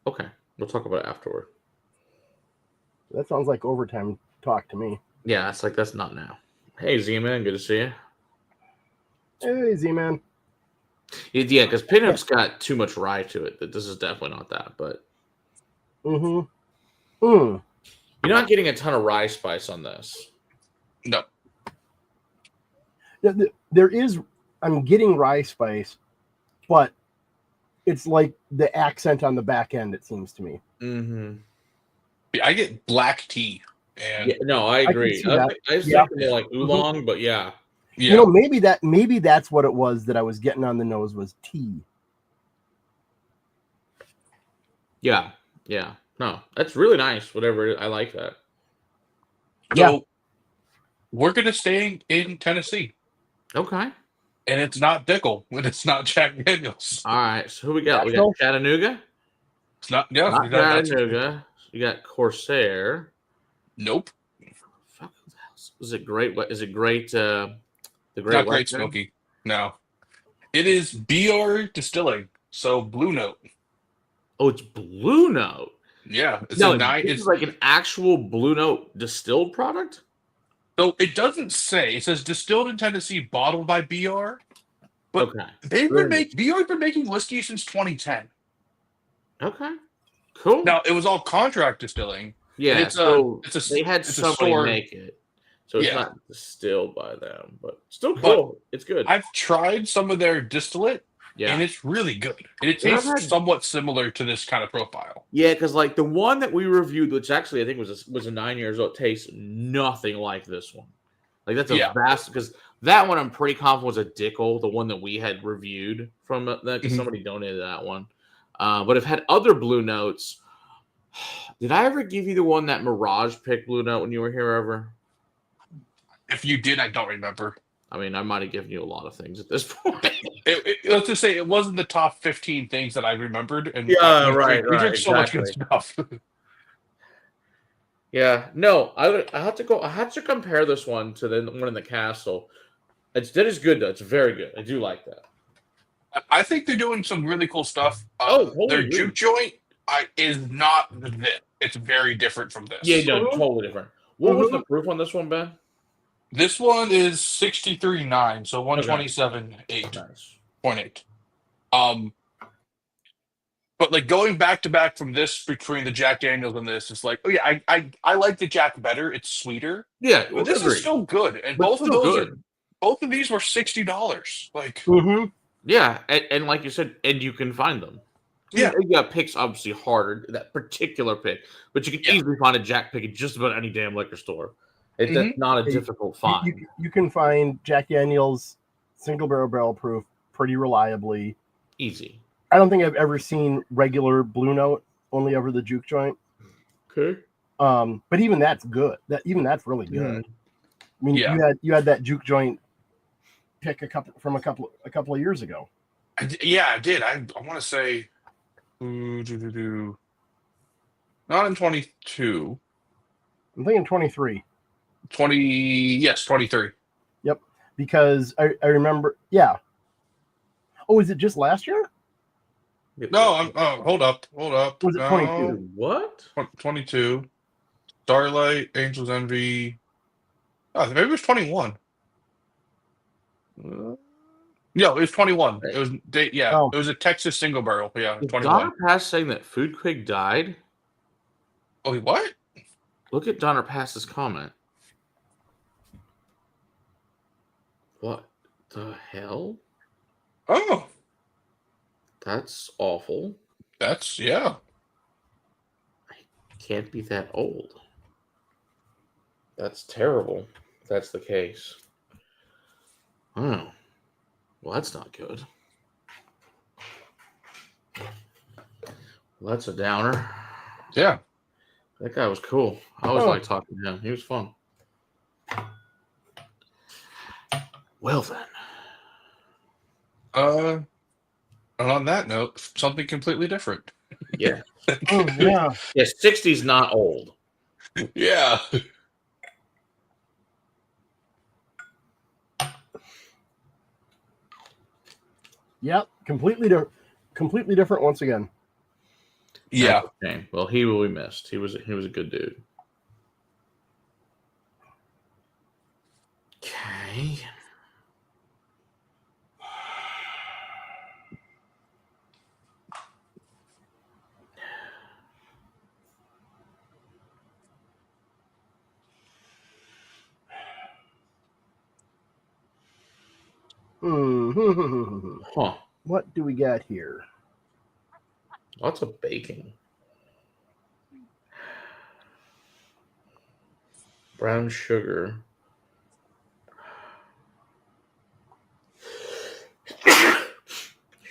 Okay. We'll talk about it afterward. That sounds like overtime talk to me. Yeah, it's like that's not now. Hey, Z-Man, good to see you. Hey, Z-Man. Yeah, because pinhook's got too much rye to it. This is definitely not that, but you're not getting a ton of rye spice on this. No. There is, I'm getting rye spice, but it's like the accent on the back end, it seems to me. I get black tea. And I agree. I was thinking more like oolong, but yeah. You know, maybe that's what it was that I was getting on the nose was tea. Yeah. No, that's really nice. Whatever it is, I like that. So we're gonna stay in Tennessee. Okay. And it's not Dickel when it's not Jack Daniels. All right. So who we got? We got Chattanooga. It's not. Yeah, not Chattanooga. You got Corsair. Nope. Fuck. Is it great? What is it? Great. The Great. Not Great Smoky. No. It is BR Distilling. So Blue Note. Oh, it's Blue Note. Yeah. It's it's like an actual Blue Note distilled product. So it doesn't say. It says distilled in Tennessee, bottled by BR. But they've been BR's been making whiskey since 2010. Okay. Cool. Now it was all contract distilling. Yeah. They had somebody make it. So it's not distilled by them, but still cool. But it's good. I've tried some of their distillate, and it's really good. And it tastes somewhat similar to this kind of profile. Yeah, because like the one that we reviewed, which actually I think was a 9 years old, tastes nothing like this one. Like that's a vast, because that one I'm pretty confident was a Dickel, the one that we had reviewed from that, because somebody donated that one. But I've had other Blue Notes. Did I ever give you the one that Mirage picked Blue Note when you were here ever? If you did, I don't remember. I mean, I might have given you a lot of things at this point. Let's just say it wasn't the top 15 things that I remembered. And we drink so much good stuff. Yeah, no, I had to go. I had to compare this one to the one in the castle. That is good though. It's very good. I do like that. I think they're doing some really cool stuff. Their juke joint is not this. It's very different from this. Yeah, no, totally different. What was the proof on this one, Ben? This one is 63.9, so 127.8. Nice. 0.8. But like going back to back from this between the Jack Daniels and this, it's like, oh yeah, I like the Jack better. It's sweeter, Yeah, but this is agreed. still good. And But both of still those good. are both of these were $60. Like, Mm-hmm. Yeah, and like you said, and you can find them. Yeah. You got picks obviously harder, that particular pick, but you can easily find a Jack pick at just about any damn liquor store. That's not a difficult find. You can find Jack Daniels single barrel proof pretty reliably. Easy. I don't think I've ever seen regular Blue Note, only ever the juke joint. Okay. But even that's good. That's really good. I mean, you had that juke joint pick a couple of years ago. I did. I want to say, not in 22. I'm thinking 23. 23. Yep, because I remember. Yeah. Oh, is it just last year? No, hold up. Was it 22? What? 22. Starlight, Angel's Envy. Oh, maybe it was 21. No, it was 21. It was Oh. It was a Texas single barrel. Yeah, Is 21. Donner Pass saying that Food Quig died? Oh, what? Look at Donner Pass's comment. What the hell? Oh, That's awful. that's Can't be that old. That's terrible. If that's the case. Oh. Well, that's not good. Well, that's a downer. Yeah. That guy was cool. I always liked talking to him. He was fun. Well then. And on that note, something completely different. Yeah. Oh, yeah. Yeah, 60's not old. Yeah. Yep. Completely different once again. Yeah. Okay. Well, he will be missed. He was a good dude. Okay. Huh. What do we got here? Lots of baking. Brown sugar.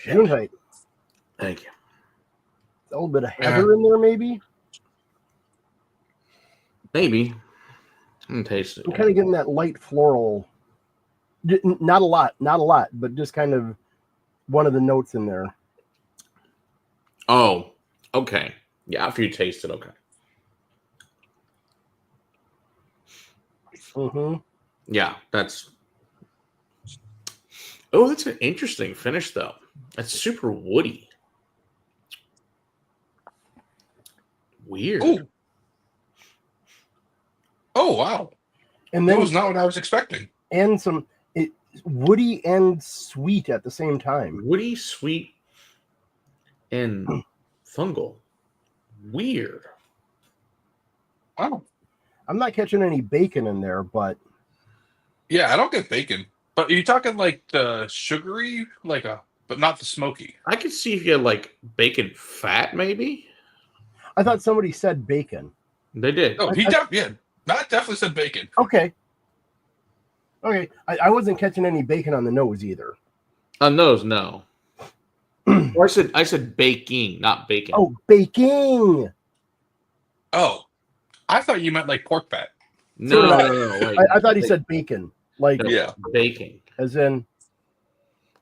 Moonlight. Thank you. A little bit of heather in there, maybe. Maybe. I'm gonna taste it. I'm kind of getting that light floral. Not a lot, but just kind of one of the notes in there. Oh, okay. Yeah, after you taste it, okay. Mm-hmm. Yeah, that's. Oh, that's an interesting finish, though. It's super woody. Weird. Ooh. Oh, wow. And then That was not what I was expecting. And some woody and sweet at the same time. Woody, sweet, and fungal. Weird. Wow. I'm not catching any bacon in there, but Yeah, I don't get bacon. But are you talking like the sugary, but not the smoky? I could see if you had like bacon fat, maybe. I thought somebody said bacon. They did. Oh, Matt definitely said bacon. Okay. I wasn't catching any bacon on the nose either. On those, no. Or I said baking, not bacon. Oh, baking. Oh, I thought you meant like pork fat. No. Like, I thought he said bacon. Like, Yeah. Baking. As in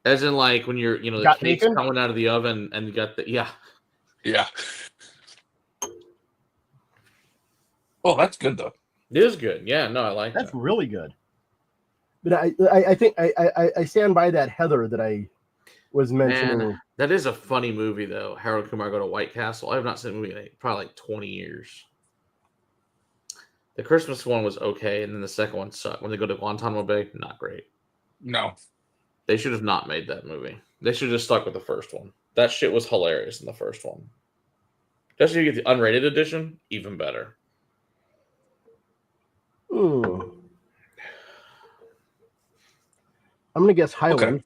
like when you're, the got cake's bacon? coming out of the oven and you got Yeah. Oh, that's good though. It is good. Yeah, no, I like that's that. really good. But I think I stand by that heather that I was mentioning. Man, that is a funny movie though. Harold Kumar Go to White Castle. I have not seen the movie in probably like 20 years. The Christmas one was okay, and then the second one sucked. When they go to Guantanamo Bay, not great. No. They should have not made that movie. They should have just stuck with the first one. That shit was hilarious in the first one. Especially if you get the unrated edition, even better. I'm gonna guess Highland. Okay.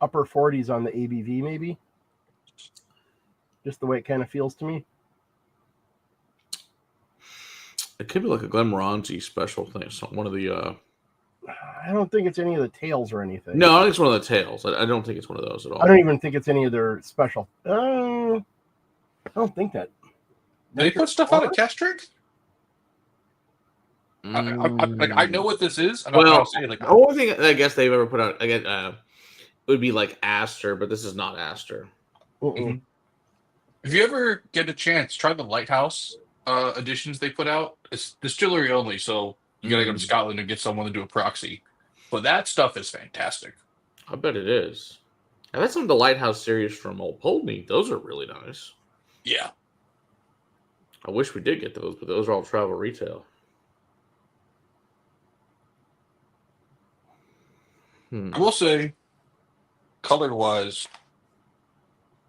Upper 40s on the ABV, maybe. Just the way it kind of feels to me. It could be like a Glenmorangie special thing. So one of the. I don't think it's any of the tails or anything. No, I think it's one of the tails. I don't think it's one of those at all. I don't even think it's any of their special. I don't think that. They put stuff out at Cask Strength? I know what this is. I don't know how to say it. Like, the only thing I guess they've ever put out again would be like Aster, but this is not Aster. if you ever get a chance, try the Lighthouse editions they put out. It's distillery only, so you gotta go to Scotland and get someone to do a proxy. But that stuff is fantastic. I bet it is. I've had some of the Lighthouse series from Old Poldney. Those are really nice. Yeah. I wish we did get those, but those are all travel retail. I will say, color-wise,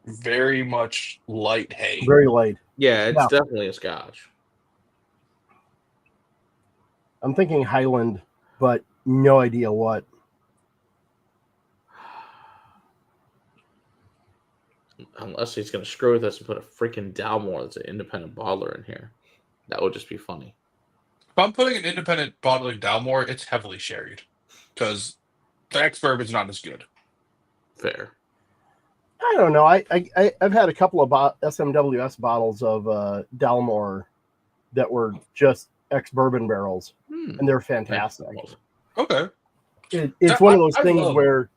very much light hay. Very light. Yeah, it's definitely a Scotch. I'm thinking Highland, but no idea what. Unless he's going to screw with us and put a freaking Dalmore that's an independent bottler in here. That would just be funny. If I'm putting an independent bottling Dalmore, it's heavily sherried. Because the ex-bourbon's not as good. Fair. I don't know. I've had a couple of SMWS bottles of Dalmore that were just ex-bourbon barrels, and they're fantastic. Okay. It's one of those things where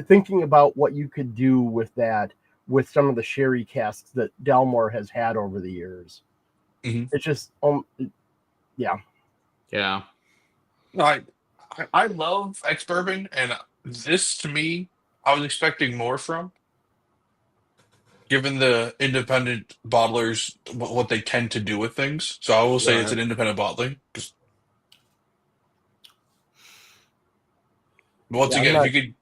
thinking about what you could do with that, with some of the sherry casks that Dalmore has had over the years. It's just, yeah. No, I love ex-bourbon, and this, to me, I was expecting more from. Given the independent bottlers, what they tend to do with things. So I will say it's an independent bottling. Once again, if you could,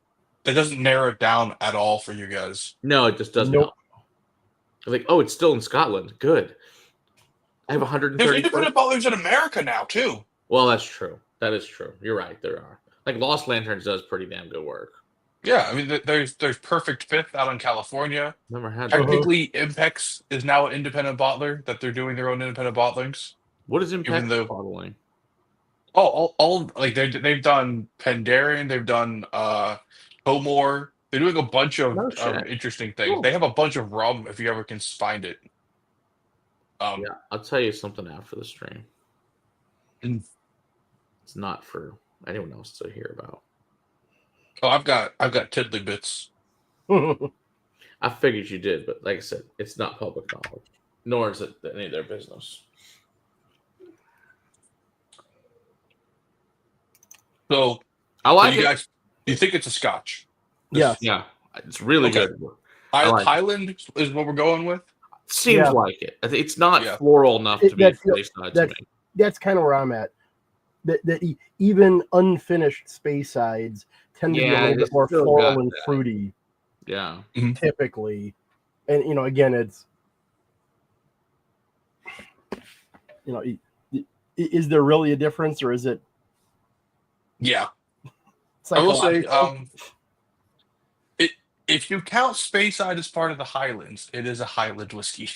that doesn't narrow it down at all for you guys. No, it just doesn't. Nope. Like, oh, it's still in Scotland. Good. I have 130. There's independent bottlers in America now, too. Well, that's true. That is true. You're right. There are. Like, Lost Lanterns does pretty damn good work. Yeah, I mean, there's Perfect Fifth out in California. Never had Technically, Impex is now an independent bottler, that they're doing their own independent bottlings. What is Impex bottling? Oh, all like they've done Pandaren, they've done Comore. They're doing a bunch of interesting things. Cool. They have a bunch of rum if you ever can find it. Yeah, I'll tell you something after the stream. It's not for anyone else to hear about. Oh, I've got tiddly bits. I figured you did, but like I said, it's not public knowledge, nor is it any of their business. So I like you guys. You think it's a Scotch? Yeah, it's really good. Highland is what we're going with. Seems like it. It's not floral enough to be Speyside to me. That's kind of where I'm at. That even unfinished Speysides tend to be a little bit more floral and fruity. Yeah, typically, and again, it's is there really a difference, or is it? Yeah, I will say, if you count Speyside as part of the Highlands, it is a Highland whiskey.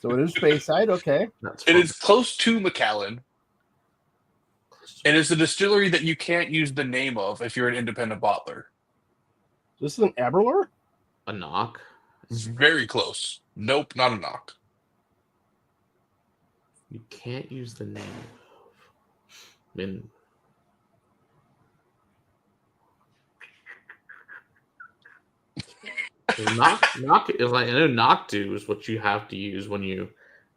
So it is Speyside, okay. It is close to Macallan. It is a distillery that you can't use the name of if you're an independent bottler. This is an Aberlour? A knock? It's very close. Nope, not a knock. You can't use the name of. I mean, knock is like, I know knock-do is what you have to use when you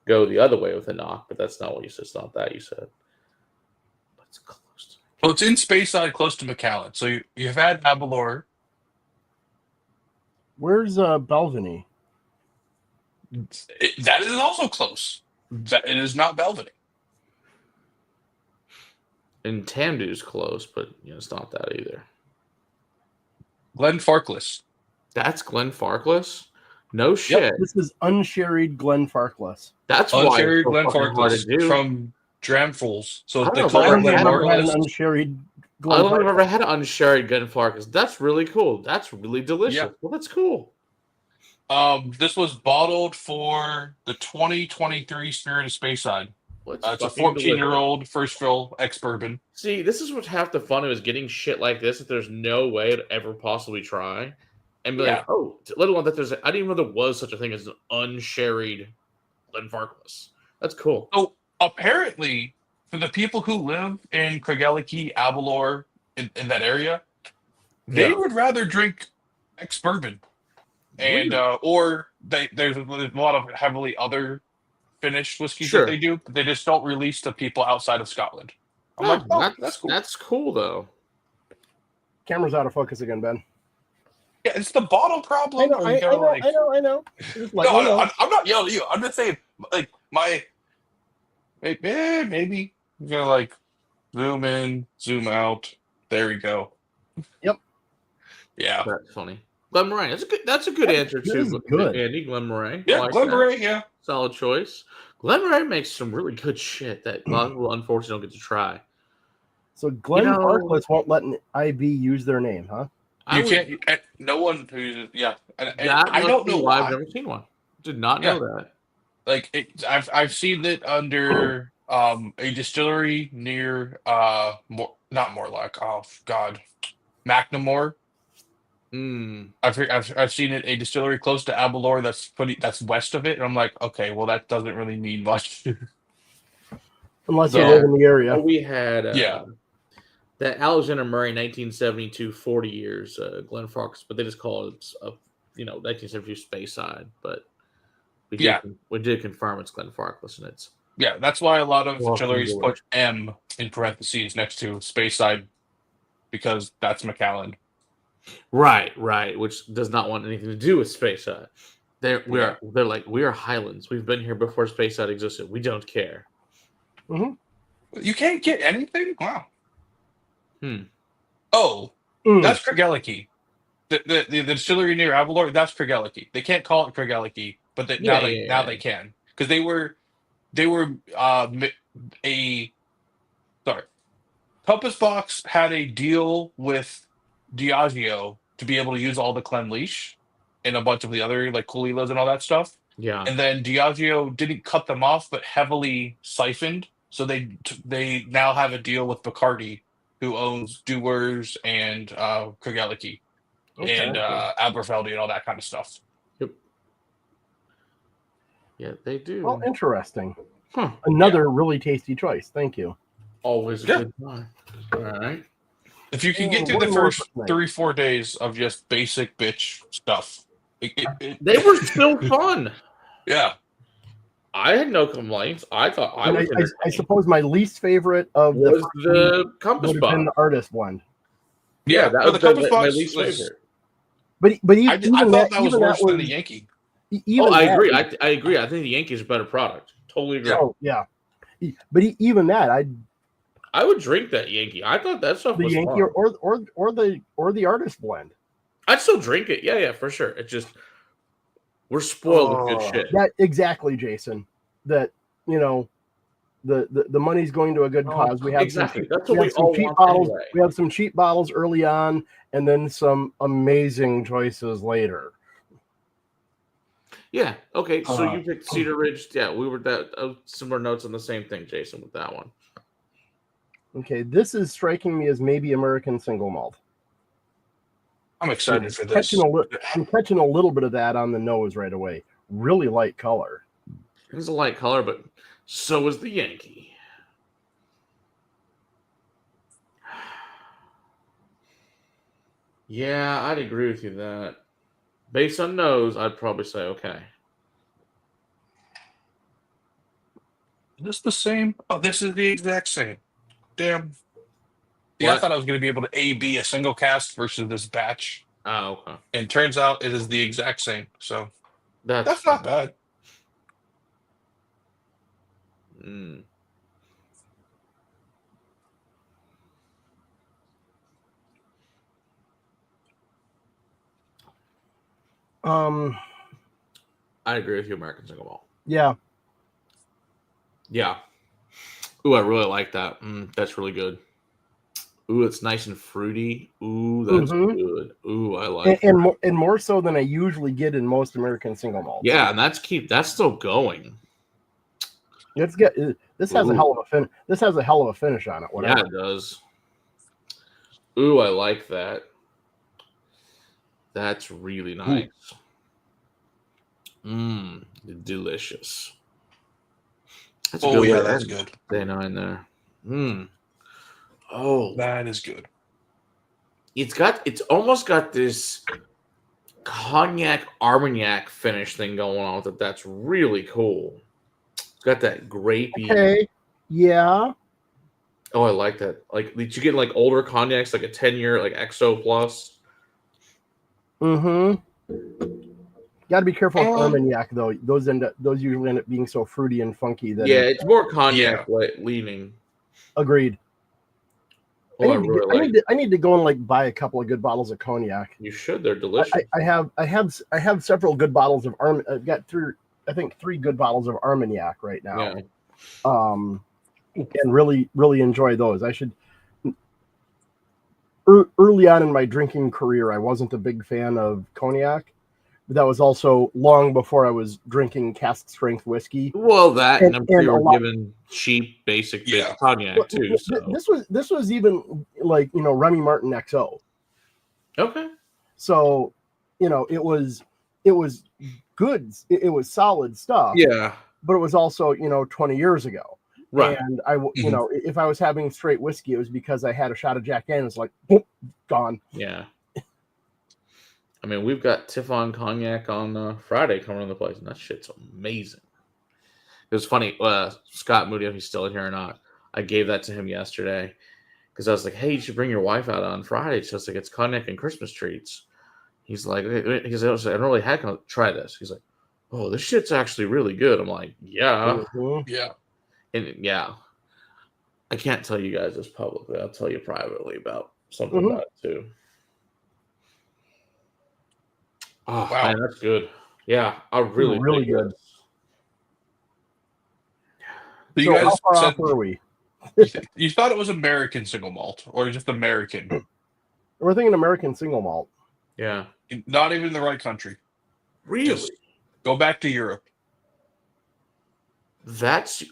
go the other way with a knock, but that's not what you said. It's not that you said. But it's close to. Well, it's in Speyside, close to Macallan. So you've had Aberlour. Where's Belvany? That is also close. It is not Belvany. And Tamdu's close, but it's not that either. Glenfarclas. That's Glenfarclas? No shit. This is unsherried Glenfarclas. That's why it's Unsherried so fucking hard to Glenfarclas do. from Dramfuls. So I don't they know, call but it I don't think I've ever had an Glenfarclas. unsherried I don't think I've Glenfarclas. ever had an unsherried Glenfarclas. That's really cool. That's really delicious. Yeah. Well, that's cool. This was bottled for the 2023 Spirit of Speyside. It's a fucking 14-year-old first fill ex-bourbon. See, this is what half the fun is getting shit like this that there's no way to ever possibly try. And be like, oh, let alone that I didn't even know there was such a thing as an unsherried Glenfarclas. That's cool. So apparently, for the people who live in Craigellachie, Aberlour, in that area, they would rather drink ex-bourbon. And or there's a lot of heavily other finished whiskeys that they do, but they just don't release to people outside of Scotland. I'm like, that's cool. That's cool though. Camera's out of focus again, Ben. Yeah, it's the bottle problem. I know. Just like, I'm not yelling at you. I'm just saying, like, maybe you're gonna like zoom in, zoom out. There we go. Yep. Yeah. That's funny. Glenmorangie. That's a good answer too. Good. Andy, Glenmorangie. Yeah, Glenmorangie. Yeah. Solid choice. Glenmorangie makes some really good shit that a lot of people unfortunately don't get to try. So Glenfarclas won't let an IB use their name, huh? Can't. No one who's I don't know why. I've never seen one. Did not know that. Like I've seen it under a distillery near not Morlock. Oh God, McNamore. I've seen it a distillery close to Aberlour that's west of it, and I'm like, okay, well that doesn't really mean much. Unless you live in the area. We had that Alexander Murray 1972 40 years Glenfarclas, but they just call it 1972 Speyside, but we did confirm it's Glenfarclas, and it's that's why a lot of distilleries put M in parentheses next to Speyside because that's Macallan. Right, which does not want anything to do with Speyside. They're like, we are Highlands. We've been here before Speyside existed. We don't care. Mm-hmm. You can't get anything? Wow. That's Craigellachie. The distillery near Aberlour, that's Craigellachie. They can't call it Craigellachie, but now they can, because they were Compass Box had a deal with Diageo to be able to use all the Clenleash and a bunch of the other like Coolilas and all that stuff. Yeah, and then Diageo didn't cut them off, but heavily siphoned. So they now have a deal with Bacardi, who owns Dewars and Craigellachie and Aberfeldy and all that kind of stuff. Yep. Yeah, they do. Well, interesting. Another really tasty choice. Thank you. Always a good time. All right. If you can get through the first 3-4 days of just basic bitch stuff, they were still fun. Yeah. I had no complaints. I thought I suppose my least favorite of was the Compass Box. Been the artist one. Yeah, that was the Compass Box my least favorite. But even I thought that was worse than the Yankee. I agree. I agree. I think the Yankee's a better product. Totally agree. Oh yeah. But even that, I would drink that Yankee. I thought that stuff was Yankee fun. or the artist blend. I'd still drink it. Yeah, for sure. It's just we're spoiled with good shit. Yeah, exactly, Jason. That the money's going to a good cause. We have some cheap bottles. Anyway. We have some cheap bottles early on, and then some amazing choices later. Yeah. Okay. So you picked Cedar Ridge. Yeah, we were that similar notes on the same thing, Jason, with that one. Okay, this is striking me as maybe American single malt. I'm excited for this. I'm catching a little bit of that on the nose right away. Really light color. It's a light color, but so is the Yankee. Yeah, I'd agree with you that. Based on nose, I'd probably say okay. Is this the same? Oh, this is the exact same. Damn. Yeah, I thought I was going to be able to A/B a single cast versus this batch. Oh, okay. And turns out it is the exact same. So that's not bad. I agree with you, American single malt. Yeah. Yeah. Ooh, I really like that. That's really good. Ooh, it's nice and fruity. Ooh, that's good. Ooh, I like that. And more so than I usually get in most American single malts. Yeah, and that's still going. Let's get this has a hell of a This has a hell of a finish on it. Whatever. Yeah, it does. Ooh, I like that. That's really nice. Delicious. That's Oh, yeah, that's good. Day 9 there. Oh, that is good. It's almost got this cognac Armagnac finish thing going on with it. That's really cool. It's got that grapey. Okay. Yeah. Oh, I like that. Like, did you get like older cognacs, like a 10-year, like XO plus? Got to be careful with Armagnac though. Those usually end up being so fruity and funky that it's more cognac leaning. Agreed. Oh, I need to go and like buy a couple of good bottles of cognac. You should. They're delicious. I have several good bottles of I've got three good bottles of Armagnac right now. Yeah. And really enjoy those. I should. Early on in my drinking career, I wasn't a big fan of cognac, but that was also long before I was drinking cask strength whiskey. Well, and I'm sure you were given cheap, basic cognac too. So. This was even like Remy Martin XO. Okay. So, it was good. It was solid stuff. Yeah. But it was also 20 years ago. Right. And I, if I was having straight whiskey, it was because I had a shot of Jack Daniels, like, boom, gone. Yeah. I mean, we've got Tiffon cognac on Friday coming to the place, and that shit's amazing. It was funny. Scott Moody, if he's still in here or not, I gave that to him yesterday because I was like, "Hey, you should bring your wife out on Friday." So it's like it's cognac and Christmas treats. He's like, I don't really had to try this. He's like, "Oh, this shit's actually really good." I'm like, "Yeah, yeah." And yeah, I can't tell you guys this publicly. I'll tell you privately about something about it too. Oh, wow. Man, that's good. Yeah, I really good. So you guys how far off were we? You thought it was American single malt or just American? We're thinking American single malt. Yeah. Not even in the right country. Really? Just go back to Europe. That's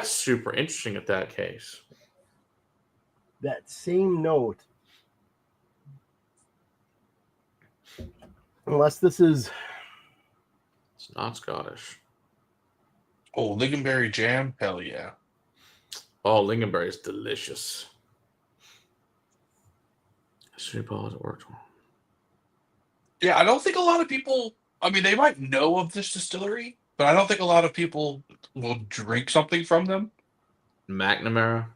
super interesting at that case. That same note. Unless this is... It's not Scottish. Oh, lingonberry jam? Hell yeah. Oh, lingonberry is delicious. Sweet balls it worked. Yeah, I don't think a lot of people... I mean, they might know of this distillery, but I don't think a lot of people will drink something from them. McNamara?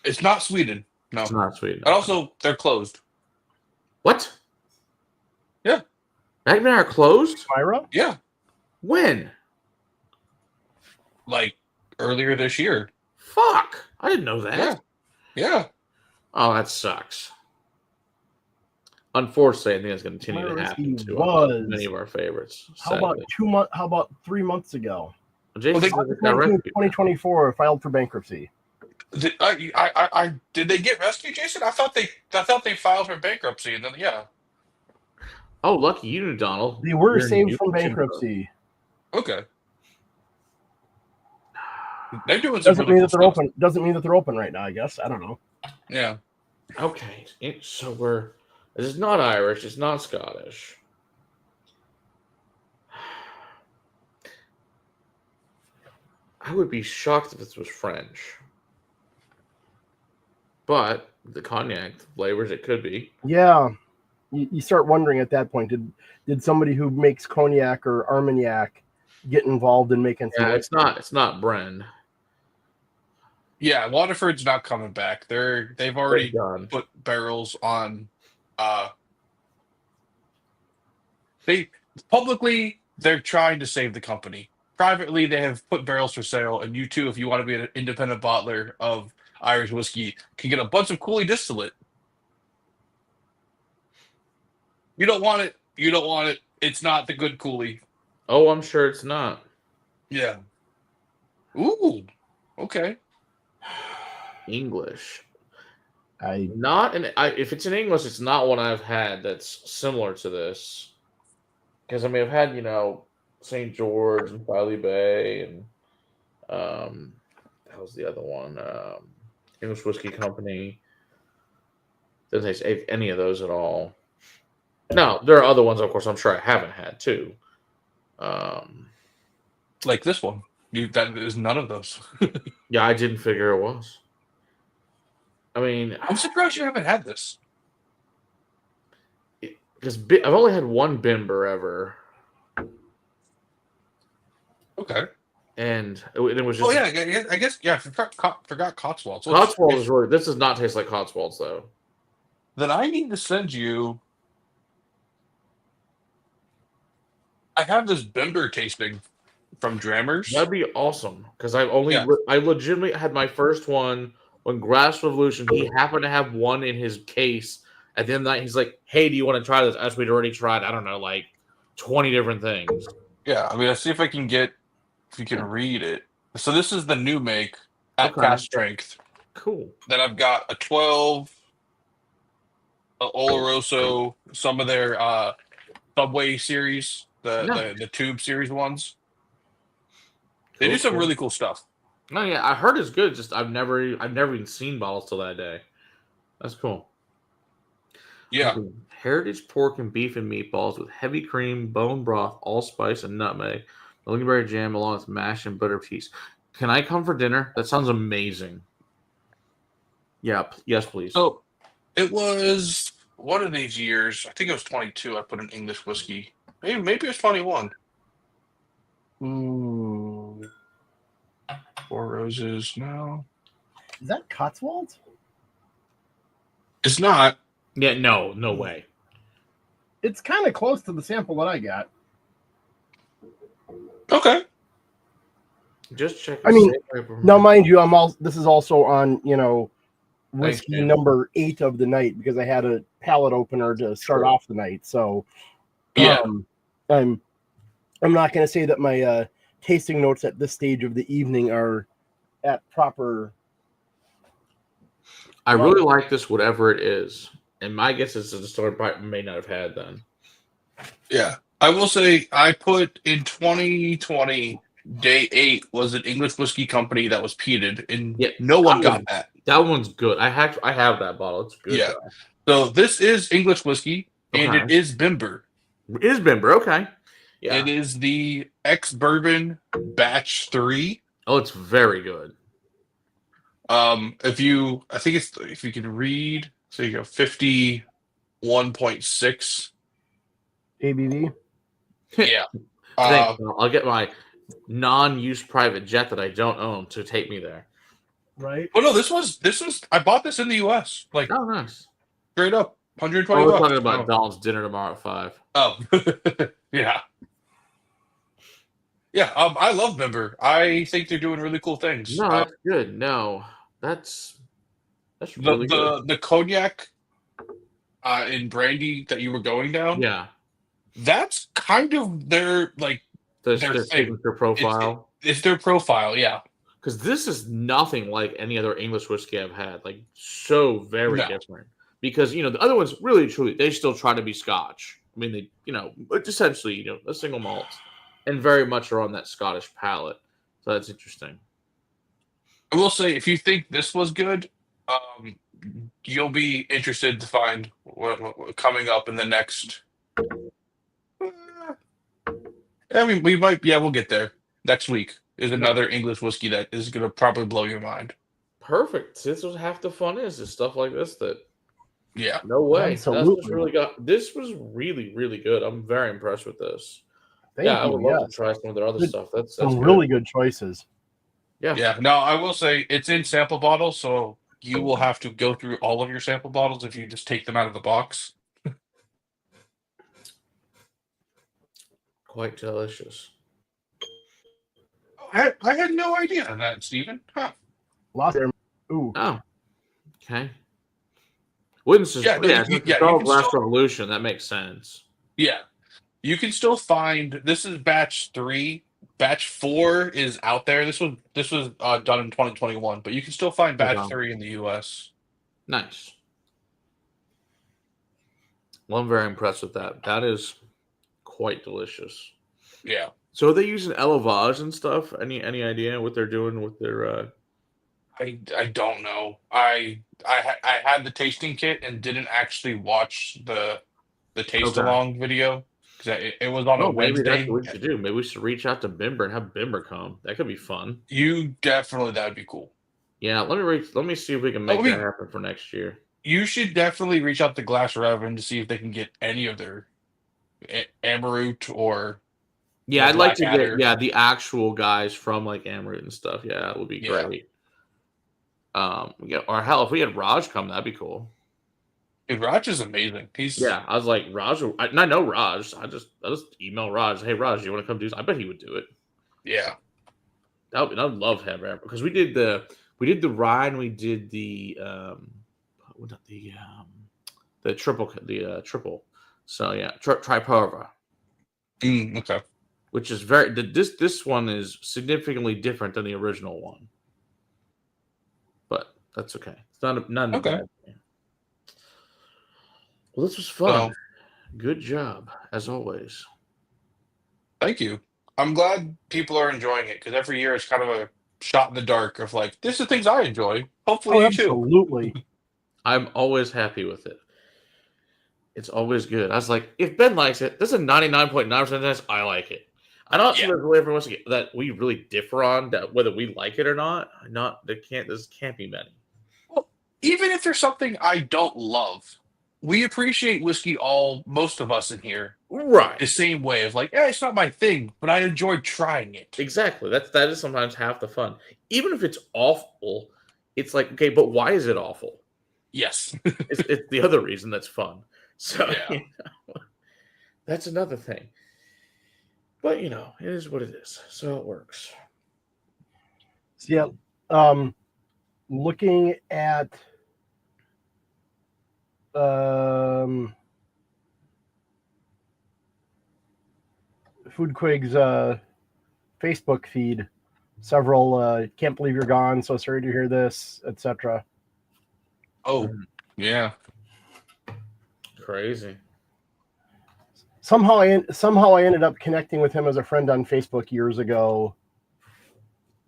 It's not Sweden. No. It's not Sweden. And also, they're closed. What? Yeah. McNamara closed? Myra? Yeah. When? Like, earlier this year. Fuck. I didn't know that. Yeah. Oh, that sucks. Unfortunately, I think it's going to continue to happen to many of our favorites. How about 2 months? How about 3 months ago? Jason, 2024 filed for bankruptcy. Did they get rescued, Jason? I thought they filed for bankruptcy, and then Oh, lucky you, Donald. They were saved from bankruptcy. Okay. They're doing doesn't mean that they're open. Doesn't mean that they're open right now. I guess I don't know. Yeah. Okay, so this is not Irish. It's not Scottish. I would be shocked if this was French. But the cognac flavors, it could be. Yeah. You start wondering at that point, did somebody who makes cognac or Armagnac get involved in making some... Yeah, it's not Bren. Yeah, Waterford's not coming back. They've already put barrels on publicly they're trying to save the company. Privately, they have put barrels for sale, and you too, if you want to be an independent bottler of Irish whiskey, can get a bunch of Cooley distillate. You don't want it You don't want it. It's not the good Cooley. Oh, I'm sure it's not. Yeah. Ooh. Okay. English. I If it's in English, it's not one I've had that's similar to this. Because I mean, I've had St. George and Filey Bay and that was the other one. English Whiskey Company. Doesn't taste any of those at all. No, there are other ones, of course, I'm sure I haven't had too. Like this one. That is none of those. Yeah, I didn't figure it was. I mean, I'm surprised you haven't had this. because I've only had one Bimber ever. Okay. And it was just. Oh yeah, I guess I forgot Cotswolds. Cotswolds is really. This does not taste like Cotswolds though. Then I need to send you. I have this Bimber tasting from Drammers. That'd be awesome because I legitimately had my first one when Grass Revolution. He happened to have one in his case at the end of the night. He's like, "Hey, do you want to try this?" As we'd already tried, I don't know, like 20 different things. Yeah, I mean, let's see if you can read it. So this is the new make at cast strength. Cool. Then I've got a 12, a Oloroso, some of their Subway series, the Tube series ones. They do some really cool stuff. Oh yeah, I heard it's good. Just I've never even seen bottles till that day. That's cool. Yeah. Heritage pork and beef and meatballs with heavy cream, bone broth, allspice, and nutmeg. Lingonberry jam along with mash and butter cheese. Can I come for dinner? That sounds amazing. Yeah. Yes, please. So it was one of these years. I think it was 22. I put an English whiskey. Maybe it was 21. Ooh. Four Roses. No. Is that Cotswolds? It's not. Yeah. No way. It's kind of close to the sample that I got. Okay. Just check. I mean, now mind you, this is also on whiskey number 8 of the night because I had a palate opener to start off the night. So yeah, I'm not going to say that my tasting notes at this stage of the evening are at proper. I really like this, whatever it is, and my guess is the store may not have had then. Yeah, I will say I put in 2020. Day 8 was an English whiskey company that was peated, and no one got that. That one's good. I have that bottle. It's good. Yeah. So this is English whiskey, and it is Bimber. It is Bimber. Okay. Yeah. It is the ex-bourbon batch 3. Oh, it's very good. If you can read, so you go 51.6 ABV. Yeah. I'll get my non-use private jet that I don't own to take me there. Right. Oh no, this was I bought this in the US. Like, oh nice. Straight up. 120 we're bucks. talking about Donald's dinner tomorrow at 5. Oh. Yeah. Yeah, I love Bimber. I think they're doing really cool things. No, that's good. No. That's really good. The cognac in brandy that you were going down. Yeah. That's kind of their their signature profile. It's their profile, yeah. Because this is nothing like any other English whiskey I've had. Like, so very different. Because, the other ones really, truly, they still try to be Scotch. I mean, they, essentially, a single malt. And very much are on that Scottish palate. So that's interesting. I will say, if you think this was good, you'll be interested to find what coming up in the next... I mean, we'll get there. Next week is another English whiskey that is going to probably blow your mind. Perfect. This was half the fun is stuff like this that. Yeah. No way. Absolutely. This was really, really good. I'm very impressed with this. Thank you. I would love to try some of their other stuff. That's some really good choices. Yeah. Yeah. No, I will say it's in sample bottles, so you will have to go through all of your sample bottles if you just take them out of the box. Quite delicious. I had no idea on that, Stephen. Huh. Lost there. Ooh. Oh. Okay. Witnesses. Last Revolution. That makes sense. Yeah. You can still find this is batch 3. Batch 4 is out there. This was done in 2021, but you can still find batch Okay. 3 in the US. Nice. Well, I'm very impressed with that. That is quite delicious. Yeah. So are they using Elevage and stuff? Any idea what they're doing with their I don't know. I had the tasting kit and didn't actually watch the taste Okay. along video because it was on a Oh, maybe that's Wednesday. what we should do. Maybe we should reach out to Bimber and have Bimber come. That could be fun. That'd be cool. Yeah, let me see if we can make that happen for next year. You should definitely reach out to Glass Revan to see if they can get any of their Amaroot or Yeah, I'd like to Blackadder. get the actual guys from like Amroot and stuff. Yeah, that would be great. Or hell, if we had Raj come, that'd be cool. Dude, Raj is amazing. I was like Raj, and I know Raj. I just email Raj. Hey Raj, you want to come do? I bet he would do it. Yeah, I'd love him because we did the ride and we did the triple. So yeah, Triparva. Okay. Which is this one is significantly different than the original one, but that's okay. It's not a bad thing. Well, this was fun. Good job as always. Thank you. I'm glad people are enjoying it because every year it's kind of a shot in the dark of like, this is things I enjoy. Hopefully you too. Absolutely. I'm always happy with it. It's always good. I was like, if Ben likes it, this is 99.9% chance I like it. I don't think there's really everyone that we really differ on that whether we like it or not. There can't be many. Well, even if there's something I don't love, we appreciate whiskey most of us in here. Right. The same way of like, it's not my thing, but I enjoyed trying it. Exactly. That is sometimes half the fun. Even if it's awful, it's like, okay, but why is it awful? Yes. it's the other reason that's fun. So that's another thing. But it is what it is. So it works. So yeah. Looking at Foodquig's Facebook feed, several can't believe you're gone, so sorry to hear this, etc. Oh, yeah. Crazy. Somehow I ended up connecting with him as a friend on Facebook years ago,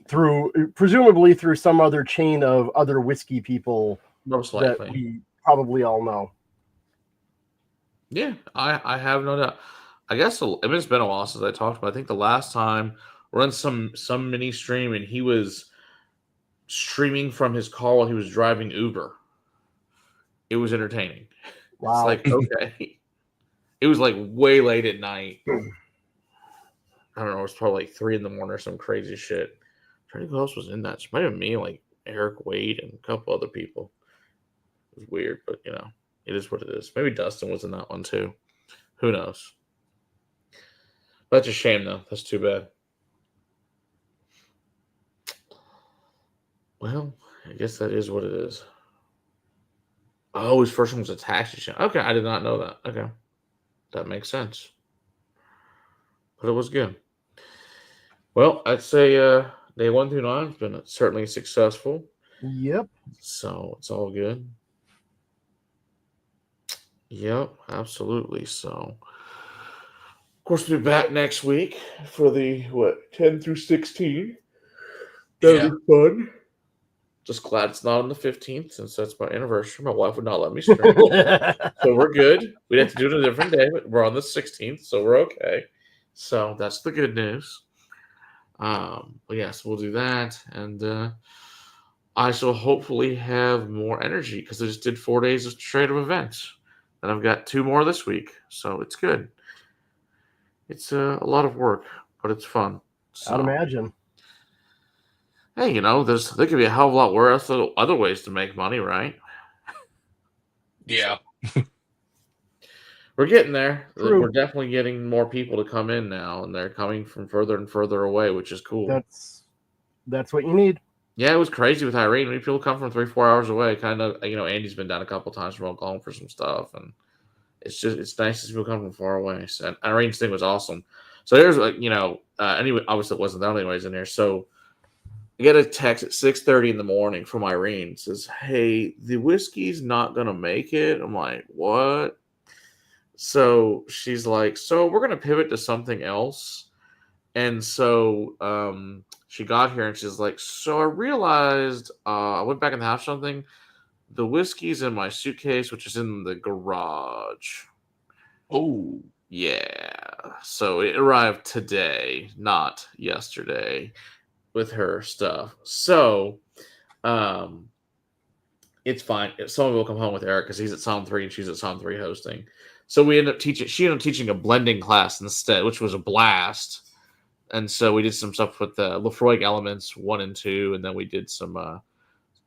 presumably through some other chain of other whiskey people that we probably all know. Yeah, I have no doubt. I guess it's been a while since I talked about. I think the last time we're on some mini stream and he was streaming from his car while he was driving Uber. It was entertaining. Wow. It's like, okay. It was like way late at night. I don't know. It was probably like 3 a.m. or some crazy shit. I'm trying to think who else was in that. It might have been me, like Eric Wade and a couple other people. It was weird, but it is what it is. Maybe Dustin was in that one too. Who knows? That's a shame, though. That's too bad. Well, I guess that is what it is. Oh, his first one was a taxi shop. Okay, I did not know that. Okay. That makes sense. But it was good. Well, I'd say day 1 through 9 has been certainly successful. Yep. So it's all good. Yep, absolutely. So, of course, we'll be back next week for the 10 through 16. That'll be fun. Just glad it's not on the 15th since that's my anniversary. My wife would not let me stream. So we're good. We'd have to do it a different day, but we're on the 16th, so we're okay. So that's the good news. But yes, we'll do that. And I shall hopefully have more energy because I just did 4 days of straight of events. And I've got 2 more this week. So it's good. It's a lot of work, but it's fun. So, I'd imagine. Hey, there could be a hell of a lot worse other ways to make money, right? Yeah. We're getting there. True. We're definitely getting more people to come in now, and they're coming from further and further away, which is cool. That's what you need. Yeah, it was crazy with Irene. Many people come from 3-4 hours away. Kind of, Andy's been down a couple times from Oklahoma for some stuff, and it's nice to see people come from far away. So, and Irene's thing was awesome. So there's anyway, obviously it wasn't that anyways in there. So I get a text at 6:30 in the morning from Irene. It says, "Hey, the whiskey's not gonna make it." I'm like, "What?" So she's like, "So we're gonna pivot to something else." And so she got here and she's like, "So I realized I went back in the house something. The whiskey's in my suitcase, which is in the garage." Oh, Yeah. So it arrived today, not yesterday, with her stuff. So it's fine. Someone will come home with Eric because he's at Psalm 3 and she's at Psalm 3 hosting. So she ended up teaching a blending class instead, which was a blast. And so we did some stuff with the Lafroig elements 1 and 2, and then we did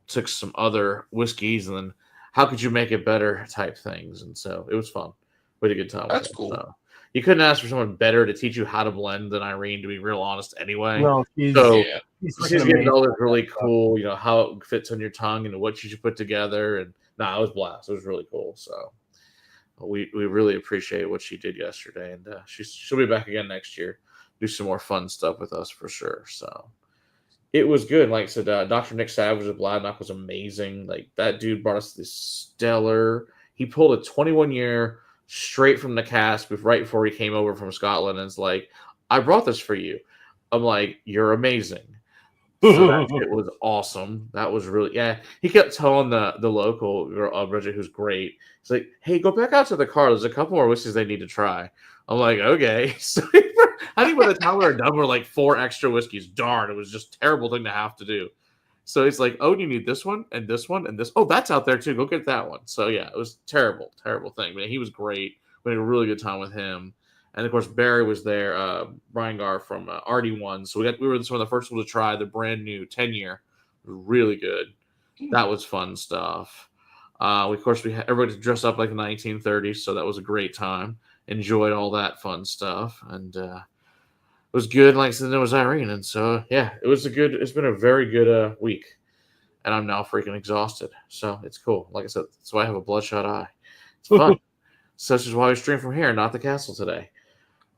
took some other whiskeys, and then how could you make it better type things. And so it was fun. We had a good time. that's with it. cool. So you couldn't ask for someone better to teach you how to blend than Irene, to be real honest. Anyway, No, she's Yeah. she's she's freaking getting amazing. all this really cool, how it fits on your tongue and what you should put together. And it was a blast. It was really cool. So we really appreciate what she did yesterday, and she'll be back again next year, do some more fun stuff with us for sure. So it was good. Like I said, Dr. Nick Savage of Bladnock was amazing. Like that dude brought us this stellar. He pulled a 21-year straight from the cask right before he came over from Scotland, and it's like, "I brought this for you." I'm like, "You're amazing." So that shit was awesome. That was really, yeah. He kept telling the local girl, Bridget, who's great. He's like, "Hey, go back out to the car. There's a couple more whiskeys they need to try." I'm like, "Okay." So I think by the time we were done, we're like 4 extra whiskeys. Darn, it was just a terrible thing to have to do. So he's like, "Oh, you need this one and this one and this. Oh, that's out there too. Go get that one." So yeah, it was terrible thing. But he was great. We had a really good time with him. And of course, Barry was there, Brian Gar from RD1. So we were some of the first ones to try the brand new 10-year. Really good. That was fun stuff. Of course, everybody dressed up like the 1930s, so that was a great time. Enjoyed all that fun stuff, and it was good. Like I said, there was Irene, and so yeah, it's been a very good week, and I'm now freaking exhausted. So it's cool. Like I said, that's why I have a bloodshot eye. It's fun. Such is why we stream from here, not the castle today.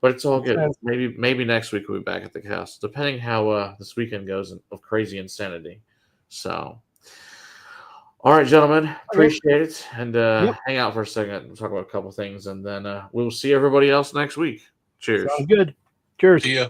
But it's all good. Maybe next week we'll be back at the castle, depending how this weekend goes of crazy insanity. So, all right, gentlemen, appreciate it, and hang out for a second and talk about a couple things, and then we'll see everybody else next week. Cheers. Sounds good. Cheers. See ya.